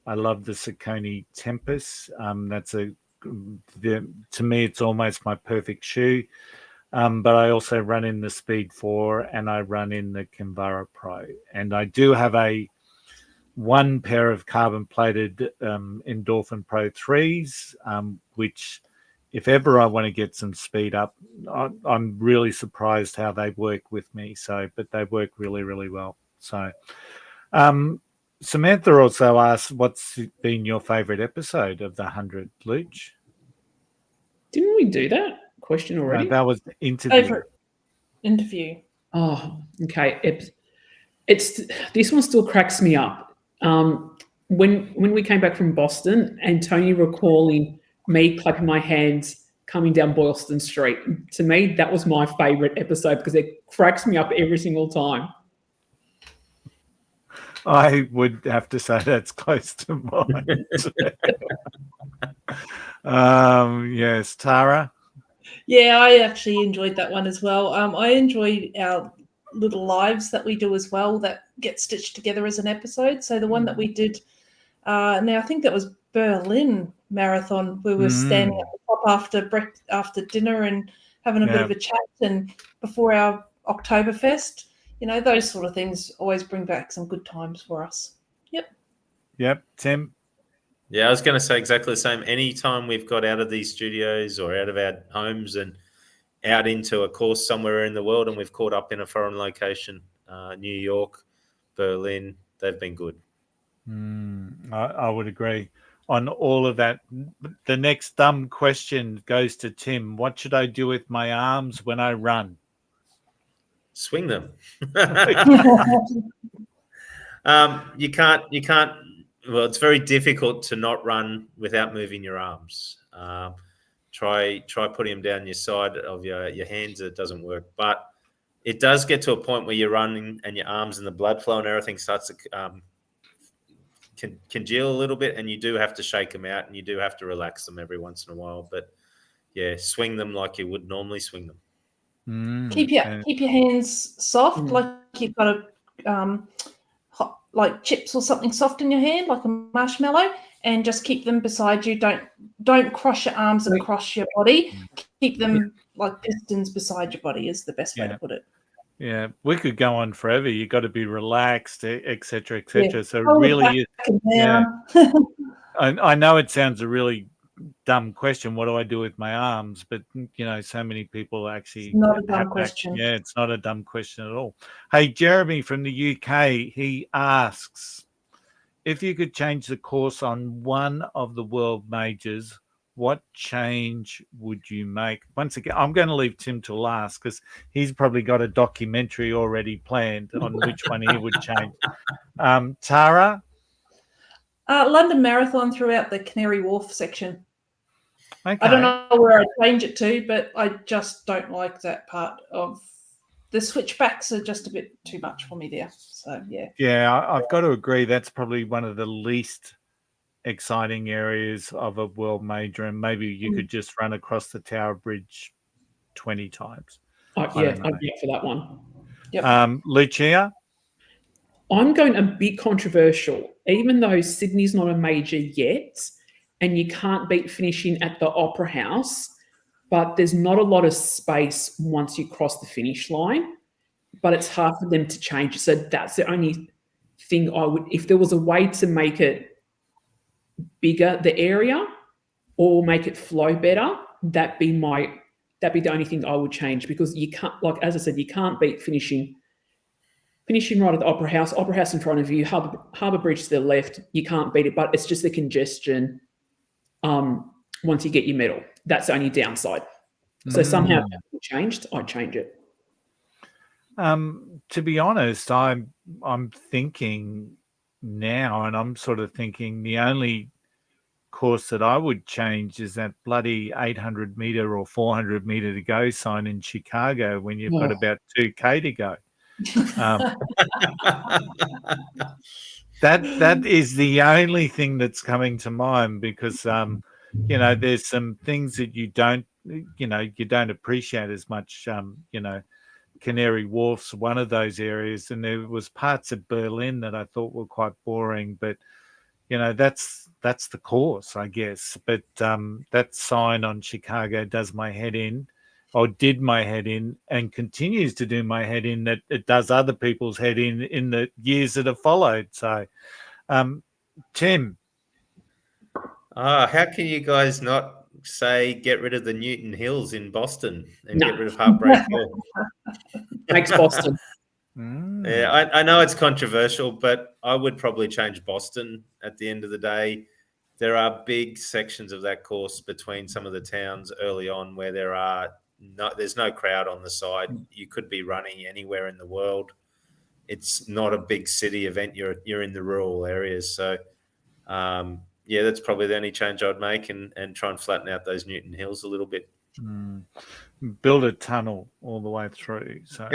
I love the Saucony Tempest. To me, it's almost my perfect shoe. But I also run in the Speed 4 and I run in the Kinvara Pro. And I do have one pair of carbon-plated Endorphin Pro 3s, which, if ever I want to get some speed up, I'm really surprised how they work with me. But they work really, really well. So, Samantha also asked, what's been your favorite episode of the 100, Luch? Didn't we do that question already? No, that was the interview. Favorite interview. Oh, okay. This one still cracks me up. When we came back from Boston and Tony recalling me clapping my hands coming down Boylston Street, to me, that was my favorite episode because it cracks me up every single time. I would have to say that's close to mine. Yes, Tara? Yeah, I actually enjoyed that one as well. I enjoyed our little lives that we do as well that get stitched together as an episode. So the one that we did, now I think that was Berlin Marathon. We were standing at the top after dinner and having a bit of a chat, and before our Oktoberfest. You know, those sort of things always bring back some good times for us. Yep. Tim? Yeah, I was going to say exactly the same. Anytime we've got out of these studios or out of our homes and out into a course somewhere in the world and we've caught up in a foreign location, New York, Berlin, they've been good. I would agree on all of that. The next dumb question goes to Tim. What should I do with my arms when I run? Swing them. You can't Well, it's very difficult to not run without moving your arms. Try putting them down your side of your hands. It doesn't work, but it does get to a point where you're running and your arms and the blood flow and everything starts to congeal a little bit, and you do have to shake them out and you do have to relax them every once in a while. But yeah, swing them like you would normally swing them. Keep your hands soft, like you've got a like chips or something soft in your hand, like a marshmallow, and just keep them beside you. Don't cross your arms across your body. Keep them like pistons beside your body is the best way to put it. Yeah, we could go on forever. You got to be relaxed, etc., etc. Yeah. So really, yeah. I know it sounds a really dumb question. What do I do with my arms? But so many people actually. It's not a dumb question. Yeah, it's not a dumb question at all. Hey, Jeremy from the UK, he asks, if you could change the course on one of the world majors, what change would you make? Once again, I'm going to leave Tim to last because he's probably got a documentary already planned on which one he would change. Tara? London Marathon throughout the Canary Wharf section. Okay. I don't know where I'd change it to, but I just don't like that part of the switchbacks are just a bit too much for me there. So, yeah. Yeah, I've got to agree. That's probably one of the least exciting areas of a world major, and maybe you could just run across the Tower Bridge 20 times. I'd be up for that one. Yep. Lucia? I'm going a bit controversial. Even though Sydney's not a major yet, and you can't beat finishing at the Opera House, but there's not a lot of space once you cross the finish line, but it's hard for them to change it. So that's the only thing I would, if there was a way to make it bigger, the area, or make it flow better, that'd be the only thing I would change, because you can't, like, as I said, you can't beat finishing right at the Opera House in front of you, Harbour Bridge to the left, you can't beat it, but it's just the congestion once you get your medal. That's the only downside. So somehow if that changed, I'd change it. To be honest, I'm thinking now, and I'm sort of thinking the only course that I would change is that bloody 800 meter or 400 meter to go sign in Chicago when you've got about 2K to go. That is the only thing that's coming to mind, because there's some things that you don't appreciate as much. Canary Wharf's one of those areas, and there was parts of Berlin that I thought were quite boring, but that's the course, I guess. But that sign on Chicago does my head in, or did my head in, and continues to do my head in, that it does other people's head in the years that have followed. So, Tim. How can you guys not say get rid of the Newton Hills in Boston and get rid of Heartbreak Hill? Makes Boston. Yeah, I know it's controversial, but I would probably change Boston at the end of the day. There are big sections of that course between some of the towns early on where there's no crowd on the side. You could be running anywhere in the world. It's not a big city event. You're in the rural areas. So, that's probably the only change I'd make, and try and flatten out those Newton Hills a little bit. Build a tunnel all the way through. So,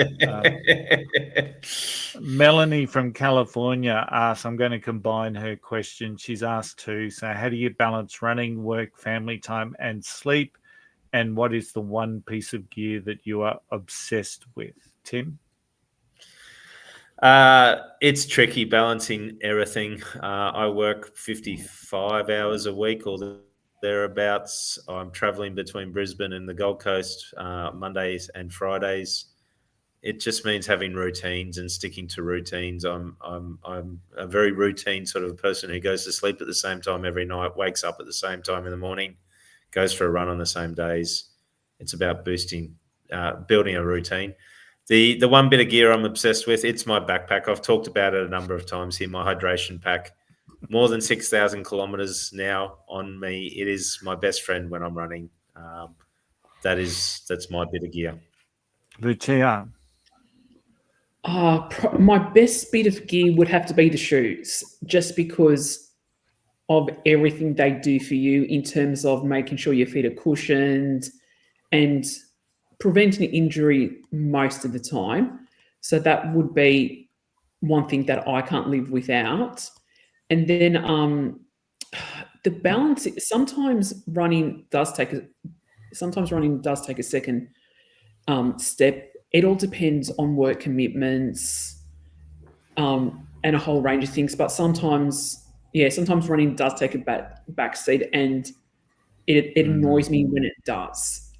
Melanie from California asks, I'm going to combine her question. She's asked too. So, how do you balance running, work, family time, and sleep? And what is the one piece of gear that you are obsessed with, Tim? It's tricky balancing everything. I work 55 hours a week or thereabouts. I'm traveling between Brisbane and the Gold Coast Mondays and Fridays. It just means having routines and sticking to routines. I'm a very routine sort of person who goes to sleep at the same time every night, wakes up at the same time in the morning, goes for a run on the same days. It's about building a routine. The one bit of gear I'm obsessed with, it's my backpack. I've talked about it a number of times here, my hydration pack. More than 6,000 kilometers now on me. It is my best friend when I'm running. That's my bit of gear. Lucia. My best bit of gear would have to be the shoes, just because of everything they do for you in terms of making sure your feet are cushioned and preventing injury most of the time. So that would be one thing that I can't live without. And then the balance, sometimes running does take a second step. It all depends on work commitments and a whole range of things. But sometimes running does take a back seat, and it annoys me when it does.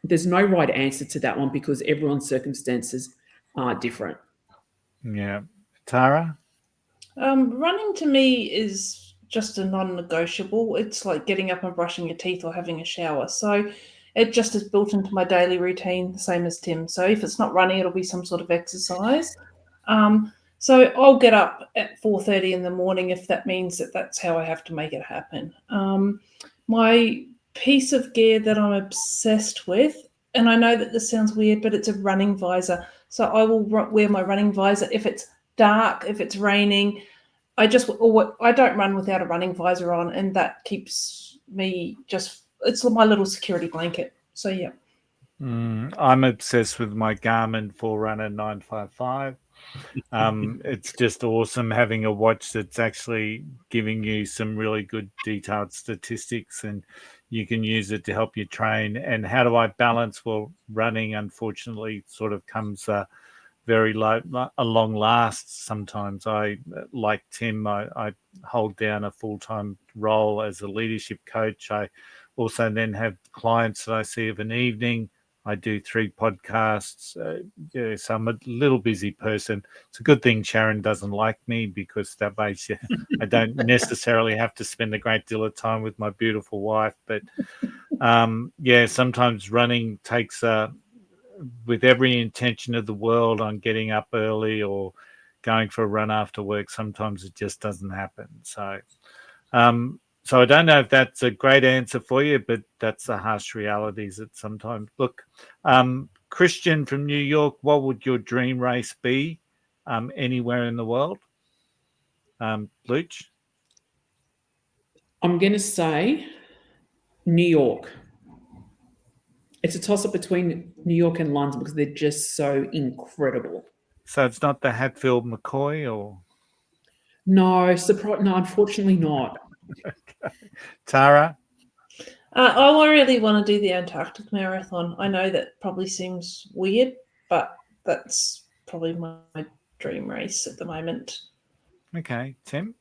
There's no right answer to that one because everyone's circumstances are different. Yeah. Tara? Running to me is just a non-negotiable. It's like getting up and brushing your teeth or having a shower. So it just is built into my daily routine, the same as Tim. So if it's not running, it'll be some sort of exercise. So I'll get up at 4:30 in the morning if that means that's how I have to make it happen. My piece of gear that I'm obsessed with, and I know that this sounds weird, but it's a running visor. So I will wear my running visor if it's dark, if it's raining. I don't run without a running visor on, and that keeps me it's my little security blanket. So yeah. I'm obsessed with my Garmin Forerunner 955. It's just awesome having a watch that's actually giving you some really good detailed statistics, and you can use it to help you train. And how do I balance? Well, running, unfortunately, sort of comes very low, a long last. Sometimes like Tim, I hold down a full-time role as a leadership coach. I also then have clients that I see of an evening. I do 3 podcasts. So I'm a little busy person. It's a good thing Sharon doesn't like me because that makes I don't necessarily have to spend a great deal of time with my beautiful wife. But sometimes running takes with every intention of the world on getting up early or going for a run after work. Sometimes it just doesn't happen. So I don't know if that's a great answer for you, but that's the harsh realities that sometimes look. Christian from New York, what would your dream race be anywhere in the world? Luch? I'm going to say New York. It's a toss-up between New York and London because they're just so incredible. So it's not the Hatfield McCoy or? No, unfortunately not. Okay. Tara? I really want to do the Antarctic Marathon. I know that probably seems weird, but that's probably my dream race at the moment. Okay. Tim?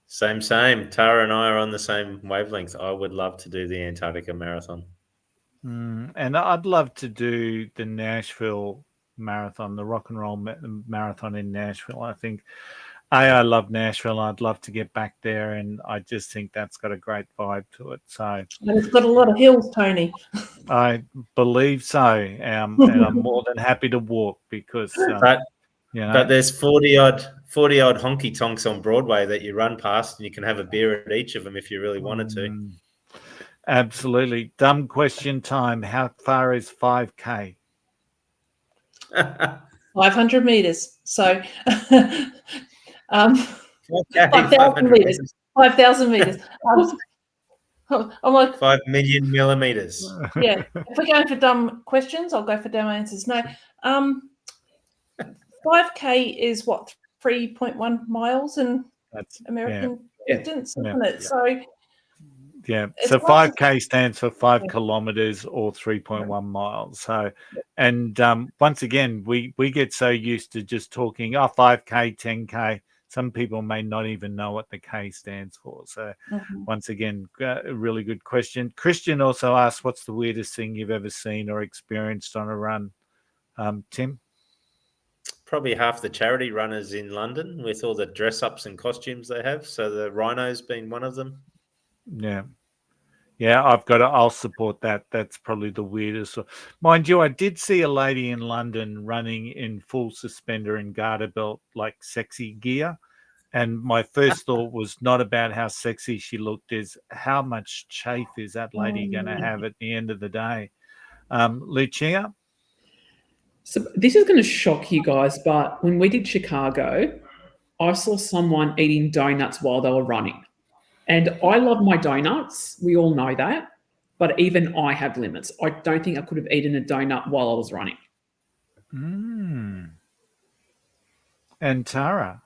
Same. Tara and I are on the same wavelength. I would love to do the Antarctica Marathon. And I'd love to do the Nashville Marathon, the Rock and Roll Marathon in Nashville. I think I love Nashville. I'd love to get back there, and I just think that's got a great vibe to it. So, and it's got a lot of hills, Tony. I believe so, and I'm more than happy to walk because, but there's 40 odd honky tonks on Broadway that you run past, and you can have a beer at each of them if you really wanted to. Absolutely. Dumb question time. How far is 5K? 500 meters. So 5,000 meters. 5,000 meters. I'm like 5 million millimeters. Yeah. If we're going for dumb questions, I'll go for dumb answers. No. 5K is what, 3.1 miles in American distance, isn't it? Yeah. So so 5K stands for 5 kilometers or 3.1 miles. So, and once again, we get so used to just talking, 5K, 10K. Some people may not even know what the K stands for. So once again, a really good question. Christian also asked, what's the weirdest thing you've ever seen or experienced on a run? Tim? Probably half the charity runners in London with all the dress ups and costumes they have. So the rhinos being one of them. Yeah, I'll support that. That's probably the weirdest. Mind you, I did see a lady in London running in full suspender and garter belt, like sexy gear. And my first thought was not about how sexy she looked, is how much chafe is that lady going to have at the end of the day? Lucia? So this is going to shock you guys, but when we did Chicago, I saw someone eating donuts while they were running. And I love my donuts. We all know that. But even I have limits. I don't think I could have eaten a donut while I was running. And Tara?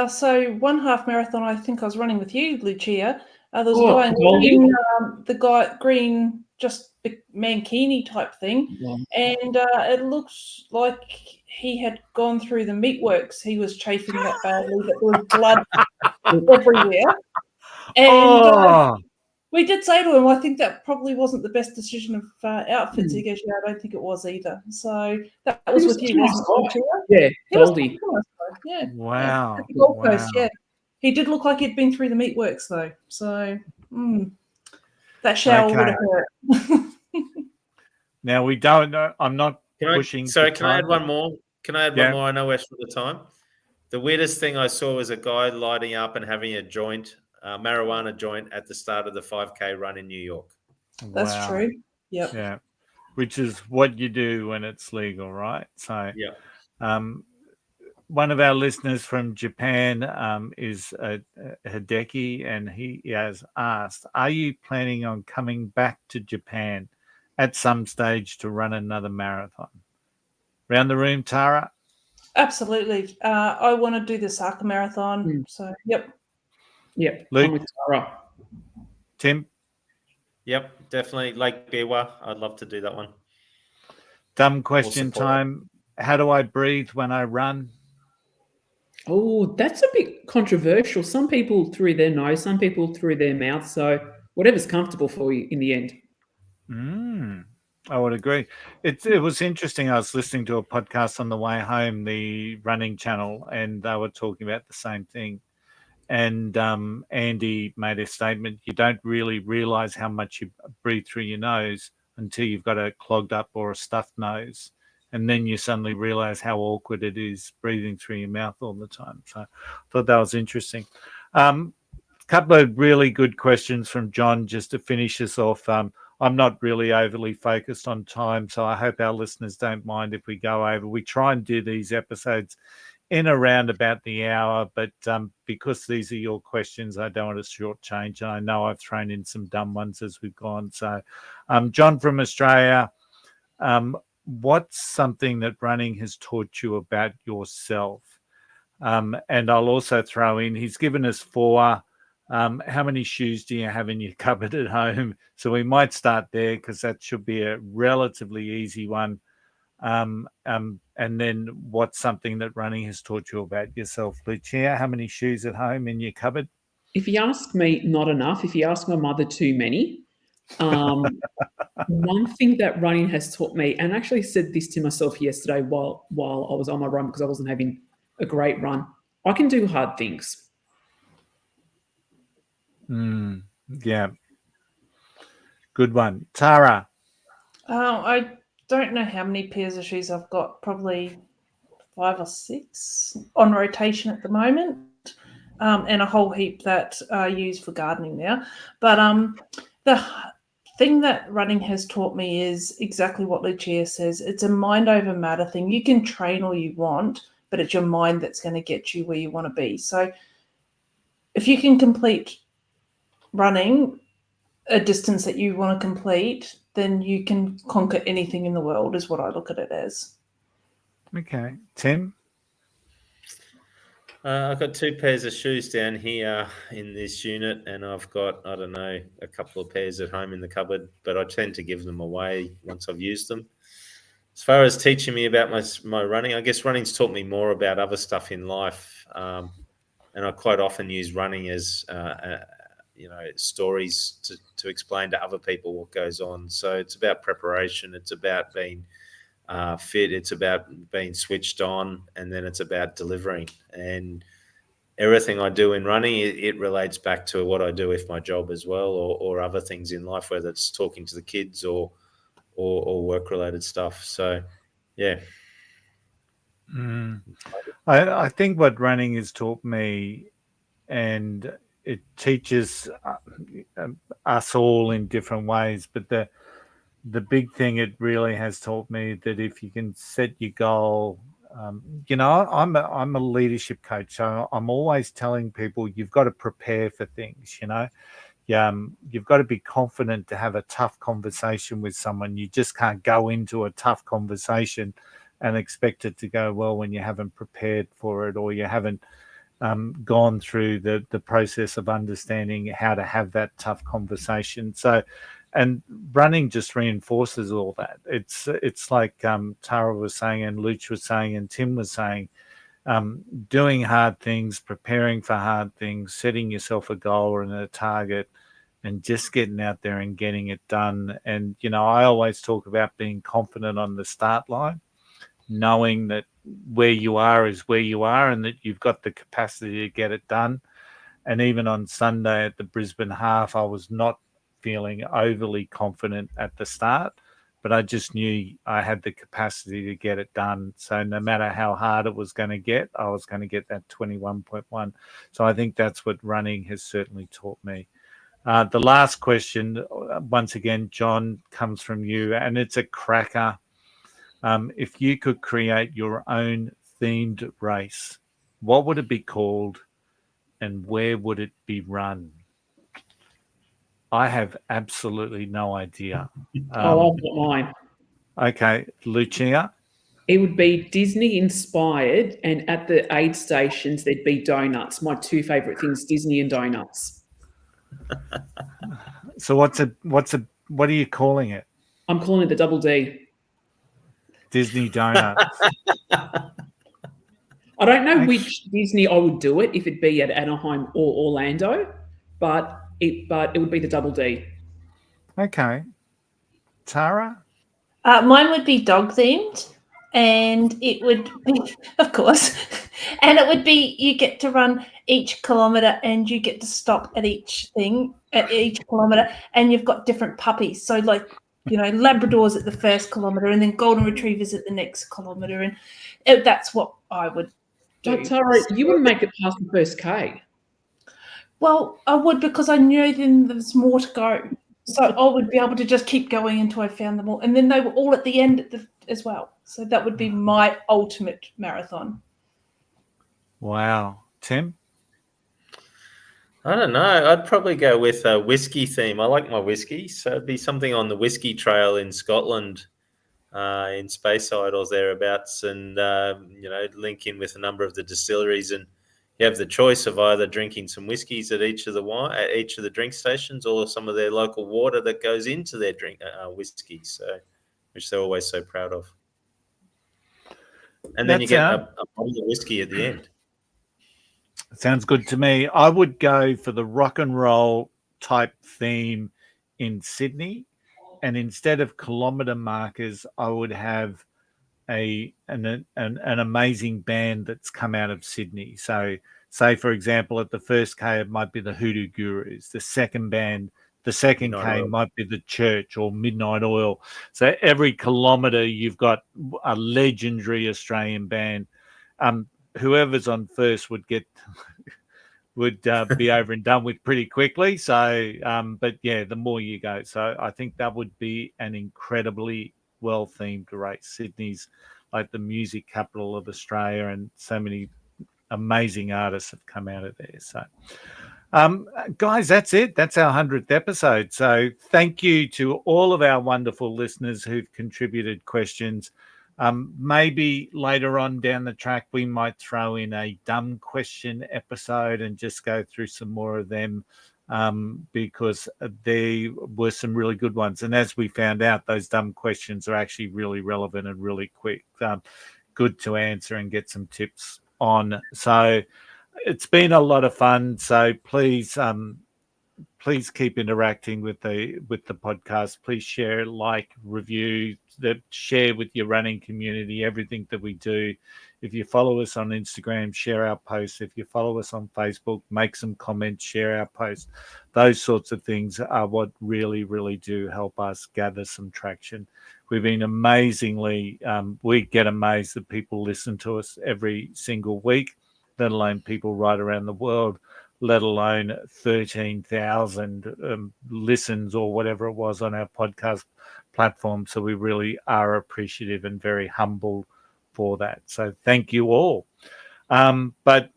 So one half marathon, I think I was running with you, Lucia. There was a Oh, guy in Goldie? the green, just mankini type thing, and it looked like he had gone through the meatworks. He was chafing that badly, that there was blood everywhere. And we did say to him, I think that probably wasn't the best decision of outfits. He goes, yeah, I don't think it was either. So that was with you, wasn't it, Lucia? Yeah, He was Goldie. yeah. Wow. At the Gold Coast, yeah. He did look like he'd been through the meatworks, though. So that shower would have hurt. Now, we don't know. I'm not pushing. Can I add one more? Yeah. One more? I know we're short of time. The weirdest thing I saw was a guy lighting up and having a joint, marijuana joint, at the start of the 5K run in New York. That's Wow. true. Yep. Yeah. Which is what you do when it's legal, right? So, one of our listeners from Japan is Hideki, and he has asked, are you planning on coming back to Japan at some stage to run another marathon? Round the room, Tara? Absolutely. I want to do the Saka Marathon. So, yep. Yep. Luke? I'm with Tara. Tim? Yep, definitely. Lake Biwa. I'd love to do that one. Dumb question time. How do I breathe when I run? Oh, that's a bit controversial. Some people through their nose, some people through their mouth. So whatever's comfortable for you in the end. I would agree. It was interesting. I was listening to a podcast on the way home, the running channel, and they were talking about the same thing. And Andy made a statement, you don't really realize how much you breathe through your nose until you've got a clogged up or a stuffed nose. And then you suddenly realize how awkward it is breathing through your mouth all the time. So I thought that was interesting. A couple of really good questions from John just to finish us off. I'm not really overly focused on time, so I hope our listeners don't mind if we go over. We try and do these episodes in around about the hour, but because these are your questions, I don't want to shortchange. And I know I've thrown in some dumb ones as we've gone. So, John from Australia, what's something that running has taught you about yourself? And I'll also throw in, he's given us 4. How many shoes do you have in your cupboard at home? So we might start there because that should be a relatively easy one. And then what's something that running has taught you about yourself, Lucia? How many shoes at home in your cupboard? If you ask me, not enough. If you ask my mother, too many. One thing that running has taught me, and I actually said this to myself yesterday while I was on my run because I wasn't having a great run, I can do hard things. Yeah. Good one. Tara? I don't know how many pairs of shoes I've got, probably 5 or 6 on rotation at the moment, and a whole heap that I use for gardening now. But the thing that running has taught me is exactly what Lucia says. It's a mind over matter thing. You can train all you want, but it's your mind that's going to get you where you want to be. So if you can complete running a distance that you want to complete, then you can conquer anything in the world, is what I look at it as. Okay. Tim? I've got 2 pairs of shoes down here in this unit, and I've got, I don't know, a couple of pairs at home in the cupboard, but I tend to give them away once I've used them. As far as teaching me about my running, I guess running's taught me more about other stuff in life, and I quite often use running as stories to explain to other people what goes on. So it's about preparation, it's about being fit, it's about being switched on, and then it's about delivering. And everything I do in running, it relates back to what I do with my job as well, or other things in life, whether it's talking to the kids or work-related stuff. So, yeah. I think what running has taught me, and it teaches us all in different ways, but the big thing it really has taught me that if you can set your goal I'm a leadership coach, so I'm always telling people you've got to prepare for things. You've got to be confident to have a tough conversation with someone. You just can't go into a tough conversation and expect it to go well when you haven't prepared for it, or you haven't gone through the process of understanding how to have that tough conversation. So, and running just reinforces all that. It's like Tara was saying, and Luch was saying, and Tim was saying, doing hard things, preparing for hard things, setting yourself a goal and a target, and just getting out there and getting it done. And, I always talk about being confident on the start line, knowing that where you are is where you are and that you've got the capacity to get it done. And even on Sunday at the Brisbane half, I was not feeling overly confident at the start, but I just knew I had the capacity to get it done. So no matter how hard it was going to get, I was going to get that 21.1. So I think that's what running has certainly taught me. The last question, once again, John, comes from you, and it's a cracker. If you could create your own themed race, what would it be called and where would it be run? I have absolutely no idea. I've got mine. Okay, Lucia? It would be Disney inspired, and at the aid stations, there'd be donuts. My two favourite things, Disney and donuts. So what are you calling it? I'm calling it the Double D. Disney Donuts. I don't know which Disney I would do it, if it'd be at Anaheim or Orlando, but it would be the Double D. Okay. Tara? Mine would be dog themed, and it would be, of course, and it would be you get to run each kilometre and you get to stop at each kilometre, and you've got different puppies. So like, Labradors at the first kilometre and then golden retrievers at the next kilometre, and that's what I would do. But Tara, you wouldn't make it past the first K. Well, I would, because I knew then there's more to go. So I would be able to just keep going until I found them all. And then they were all at the end as well. So that would be my ultimate marathon. Wow. Tim? I don't know. I'd probably go with a whiskey theme. I like my whiskey. So it'd be something on the whiskey trail in Scotland, in Speyside or thereabouts, and, link in with a number of the distilleries, and you have the choice of either drinking some whiskies at each of the drink stations, or some of their local water that goes into their drink whiskey, which they're always so proud of. And then you get a bottle of whiskey at the end. Sounds good to me. I would go for the rock and roll type theme in Sydney, and instead of kilometre markers, I would have an amazing band that's come out of Sydney. So say, for example, at the first K, it might be the Hoodoo Gurus. The second K might be the Church or Midnight Oil. So every kilometre, you've got a legendary Australian band. Whoever's on first would be over and done with pretty quickly. So, but yeah, the more you go. So I think that would be an incredibly well-themed race. Sydney's like the music capital of Australia, and so many amazing artists have come out of there. So, guys, that's it. That's our 100th episode. So thank you to all of our wonderful listeners who've contributed questions. Maybe later on down the track, we might throw in a dumb question episode and just go through some more of them, because there were some really good ones. And as we found out, those dumb questions are actually really relevant and really quick, good to answer and get some tips on. So it's been a lot of fun. So please keep interacting with the podcast. Please share, like, review, share with your running community everything that we do. If you follow us on Instagram, share our posts. If you follow us on Facebook, make some comments, share our posts. Those sorts of things are what really, really do help us gather some traction. We've been we get amazed that people listen to us every single week, let alone people right around the world, let alone 13,000 listens or whatever it was on our podcast platform. So we really are appreciative and very humbled for that. So thank you all. But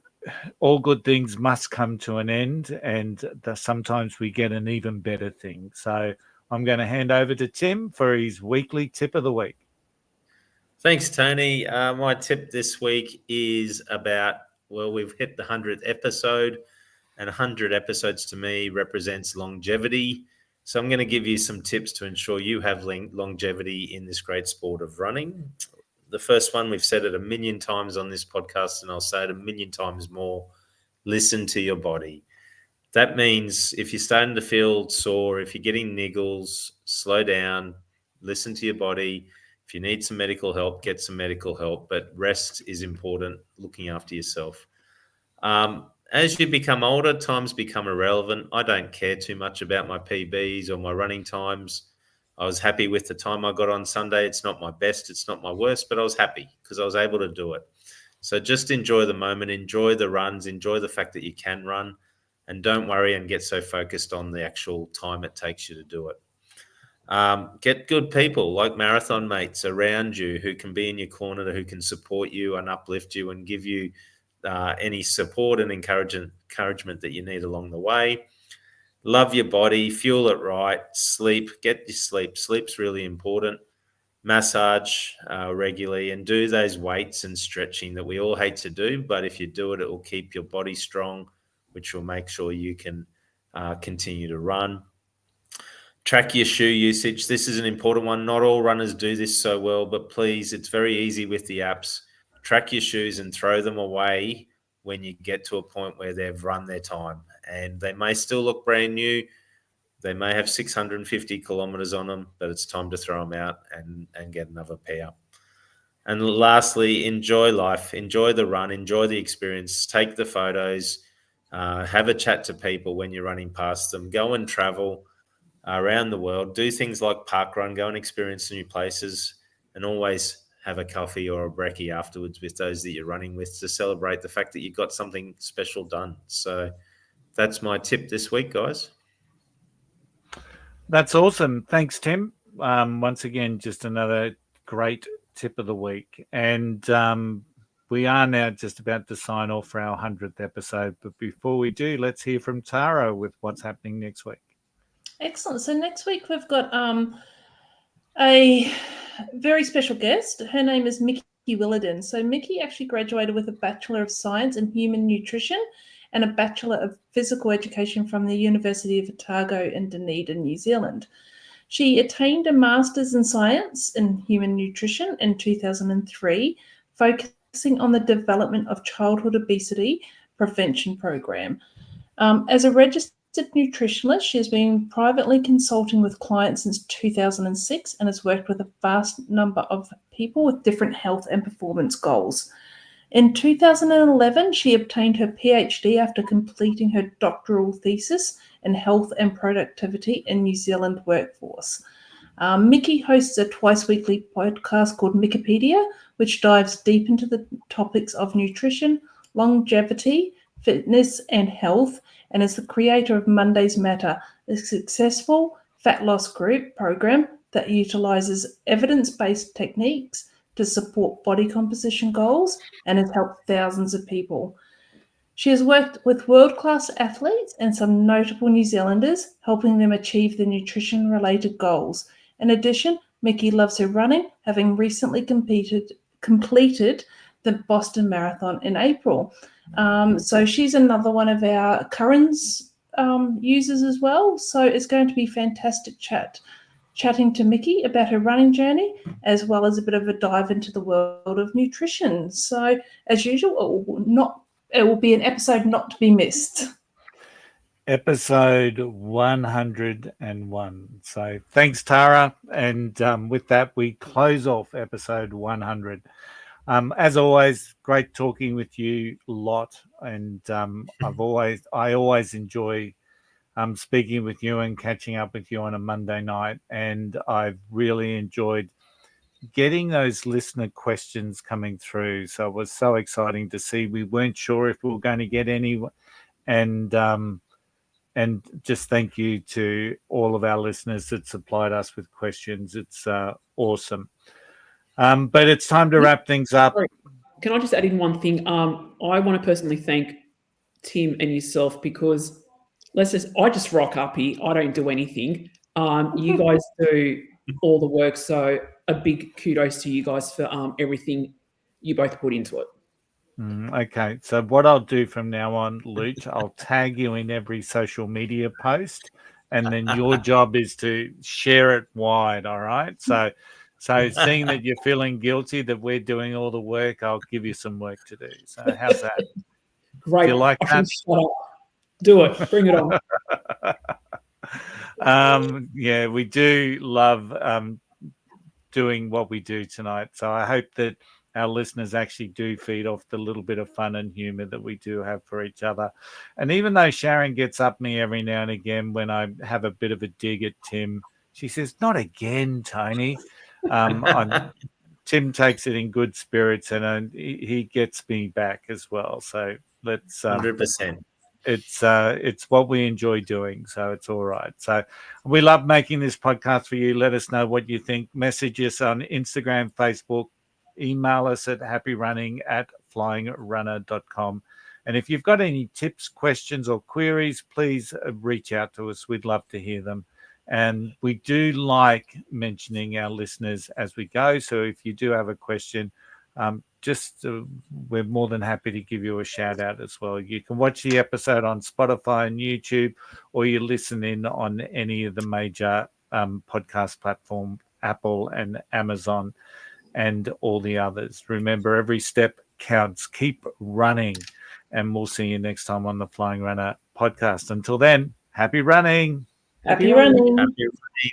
all good things must come to an end, and sometimes we get an even better thing. So I'm going to hand over to Tim for his weekly tip of the week. Thanks, Tony. My tip this week is about, well, we've hit the 100th episode, and 100 episodes to me represents longevity. So I'm going to give you some tips to ensure you have longevity in this great sport of running. The first one, we've said it a million times on this podcast, and I'll say it a million times more: listen to your body. That means if you're starting to feel sore, if you're getting niggles, slow down, listen to your body. If you need some medical help, get some medical help, but rest is important, looking after yourself. As you become older, times become irrelevant. I don't care too much about my PBs or my running times. I was happy with the time I got on Sunday. It's not my best, it's not my worst, but I was happy because I was able to do it. So just enjoy the moment, enjoy the runs, enjoy the fact that you can run, and don't worry and get so focused on the actual time it takes you to do it. Get good people like marathon mates around you who can be in your corner, who can support you and uplift you and give you any support and encouragement that you need along the way. Love your body, fuel it right, sleep, get your sleep. Sleep's really important. Massage regularly and do those weights and stretching that we all hate to do, but if you do it, it will keep your body strong, which will make sure you can continue to run. Track your shoe usage. This is an important one. Not all runners do this so well, but please, it's very easy with the apps. Track your shoes and throw them away when you get to a point where they've run their time. And they may still look brand new. They may have 650 kilometers on them, but it's time to throw them out and get another pair. And lastly, enjoy life. Enjoy the run. Enjoy the experience. Take the photos. Have a chat to people when you're running past them. Go and travel around the world. Do things like parkrun. Go and experience new places. And always have a coffee or a brekkie afterwards with those that you're running with to celebrate the fact that you got something special done. So that's my tip this week, guys. That's awesome. Thanks, Tim. Once again, just another great tip of the week. And we are now just about to sign off for our 100th episode. But before we do, let's hear from Tara with what's happening next week. Excellent. So next week we've got a very special guest. Her name is Mickey Willardin. So Mickey actually graduated with a Bachelor of Science in Human Nutrition and a Bachelor of Physical Education from the University of Otago in Dunedin, New Zealand. She attained a Master's in Science in Human Nutrition in 2003, focusing on the development of childhood obesity prevention program. As a registered nutritionist, she has been privately consulting with clients since 2006 and has worked with a vast number of people with different health and performance goals. In 2011, she obtained her PhD after completing her doctoral thesis in health and productivity in New Zealand workforce. Mickey hosts a twice-weekly podcast called Mickipedia, which dives deep into the topics of nutrition, longevity, fitness, and health, and is the creator of Mondays Matter, a successful fat loss group program that utilizes evidence-based techniques to support body composition goals and has helped thousands of people. She has worked with world-class athletes and some notable New Zealanders, helping them achieve their nutrition-related goals. In addition, Mickey loves her running, having recently completed the Boston Marathon in April. So she's another one of our Currens users as well. So it's going to be fantastic chatting to Mickey about her running journey, as well as a bit of a dive into the world of nutrition. So as usual, it will be an episode not to be missed. Episode 101. So thanks, Tara. And with that, we close off episode 100. As always, great talking with you a lot. And I always enjoy speaking with you and catching up with you on a Monday night. And I've really enjoyed getting those listener questions coming through. So it was so exciting to see. We weren't sure if we were going to get any. And just thank you to all of our listeners that supplied us with questions. It's awesome. But it's time to wrap things up. Sorry. Can I just add in one thing? I want to personally thank Tim and yourself, because I just rock up here. I don't do anything. You guys do all the work. So a big kudos to you guys for everything you both put into it. Okay, so what I'll do from now on, Luch, I'll tag you in every social media post, and then your job is to share it wide. All right. So seeing that you're feeling guilty that we're doing all the work, I'll give you some work to do. So how's that? Great. Do you like that? Shut up. Do it. Bring it on. Yeah, we do love doing what we do tonight. So I hope that our listeners actually do feed off the little bit of fun and humor that we do have for each other. And even though Sharon gets up me every now and again when I have a bit of a dig at Tim, she says, "Not again, Tony." Tim takes it in good spirits, and he gets me back as well. So let's 100%. It's what we enjoy doing, so it's all right. So we love making this podcast for you. Let us know what you think. Message us on Instagram, Facebook, email us at happyrunning@flyingrunner.com. And if you've got any tips, questions, or queries, please reach out to us. We'd love to hear them. And we do like mentioning our listeners as we go. So if you do have a question, we're more than happy to give you a shout out as well. You can watch the episode on Spotify and YouTube, or you listen in on any of the major podcast platform, Apple and Amazon, and all the others. Remember, every step counts. Keep running, and we'll see you next time on the Flying Runner podcast. Until then, happy running. Happy running. Happy running.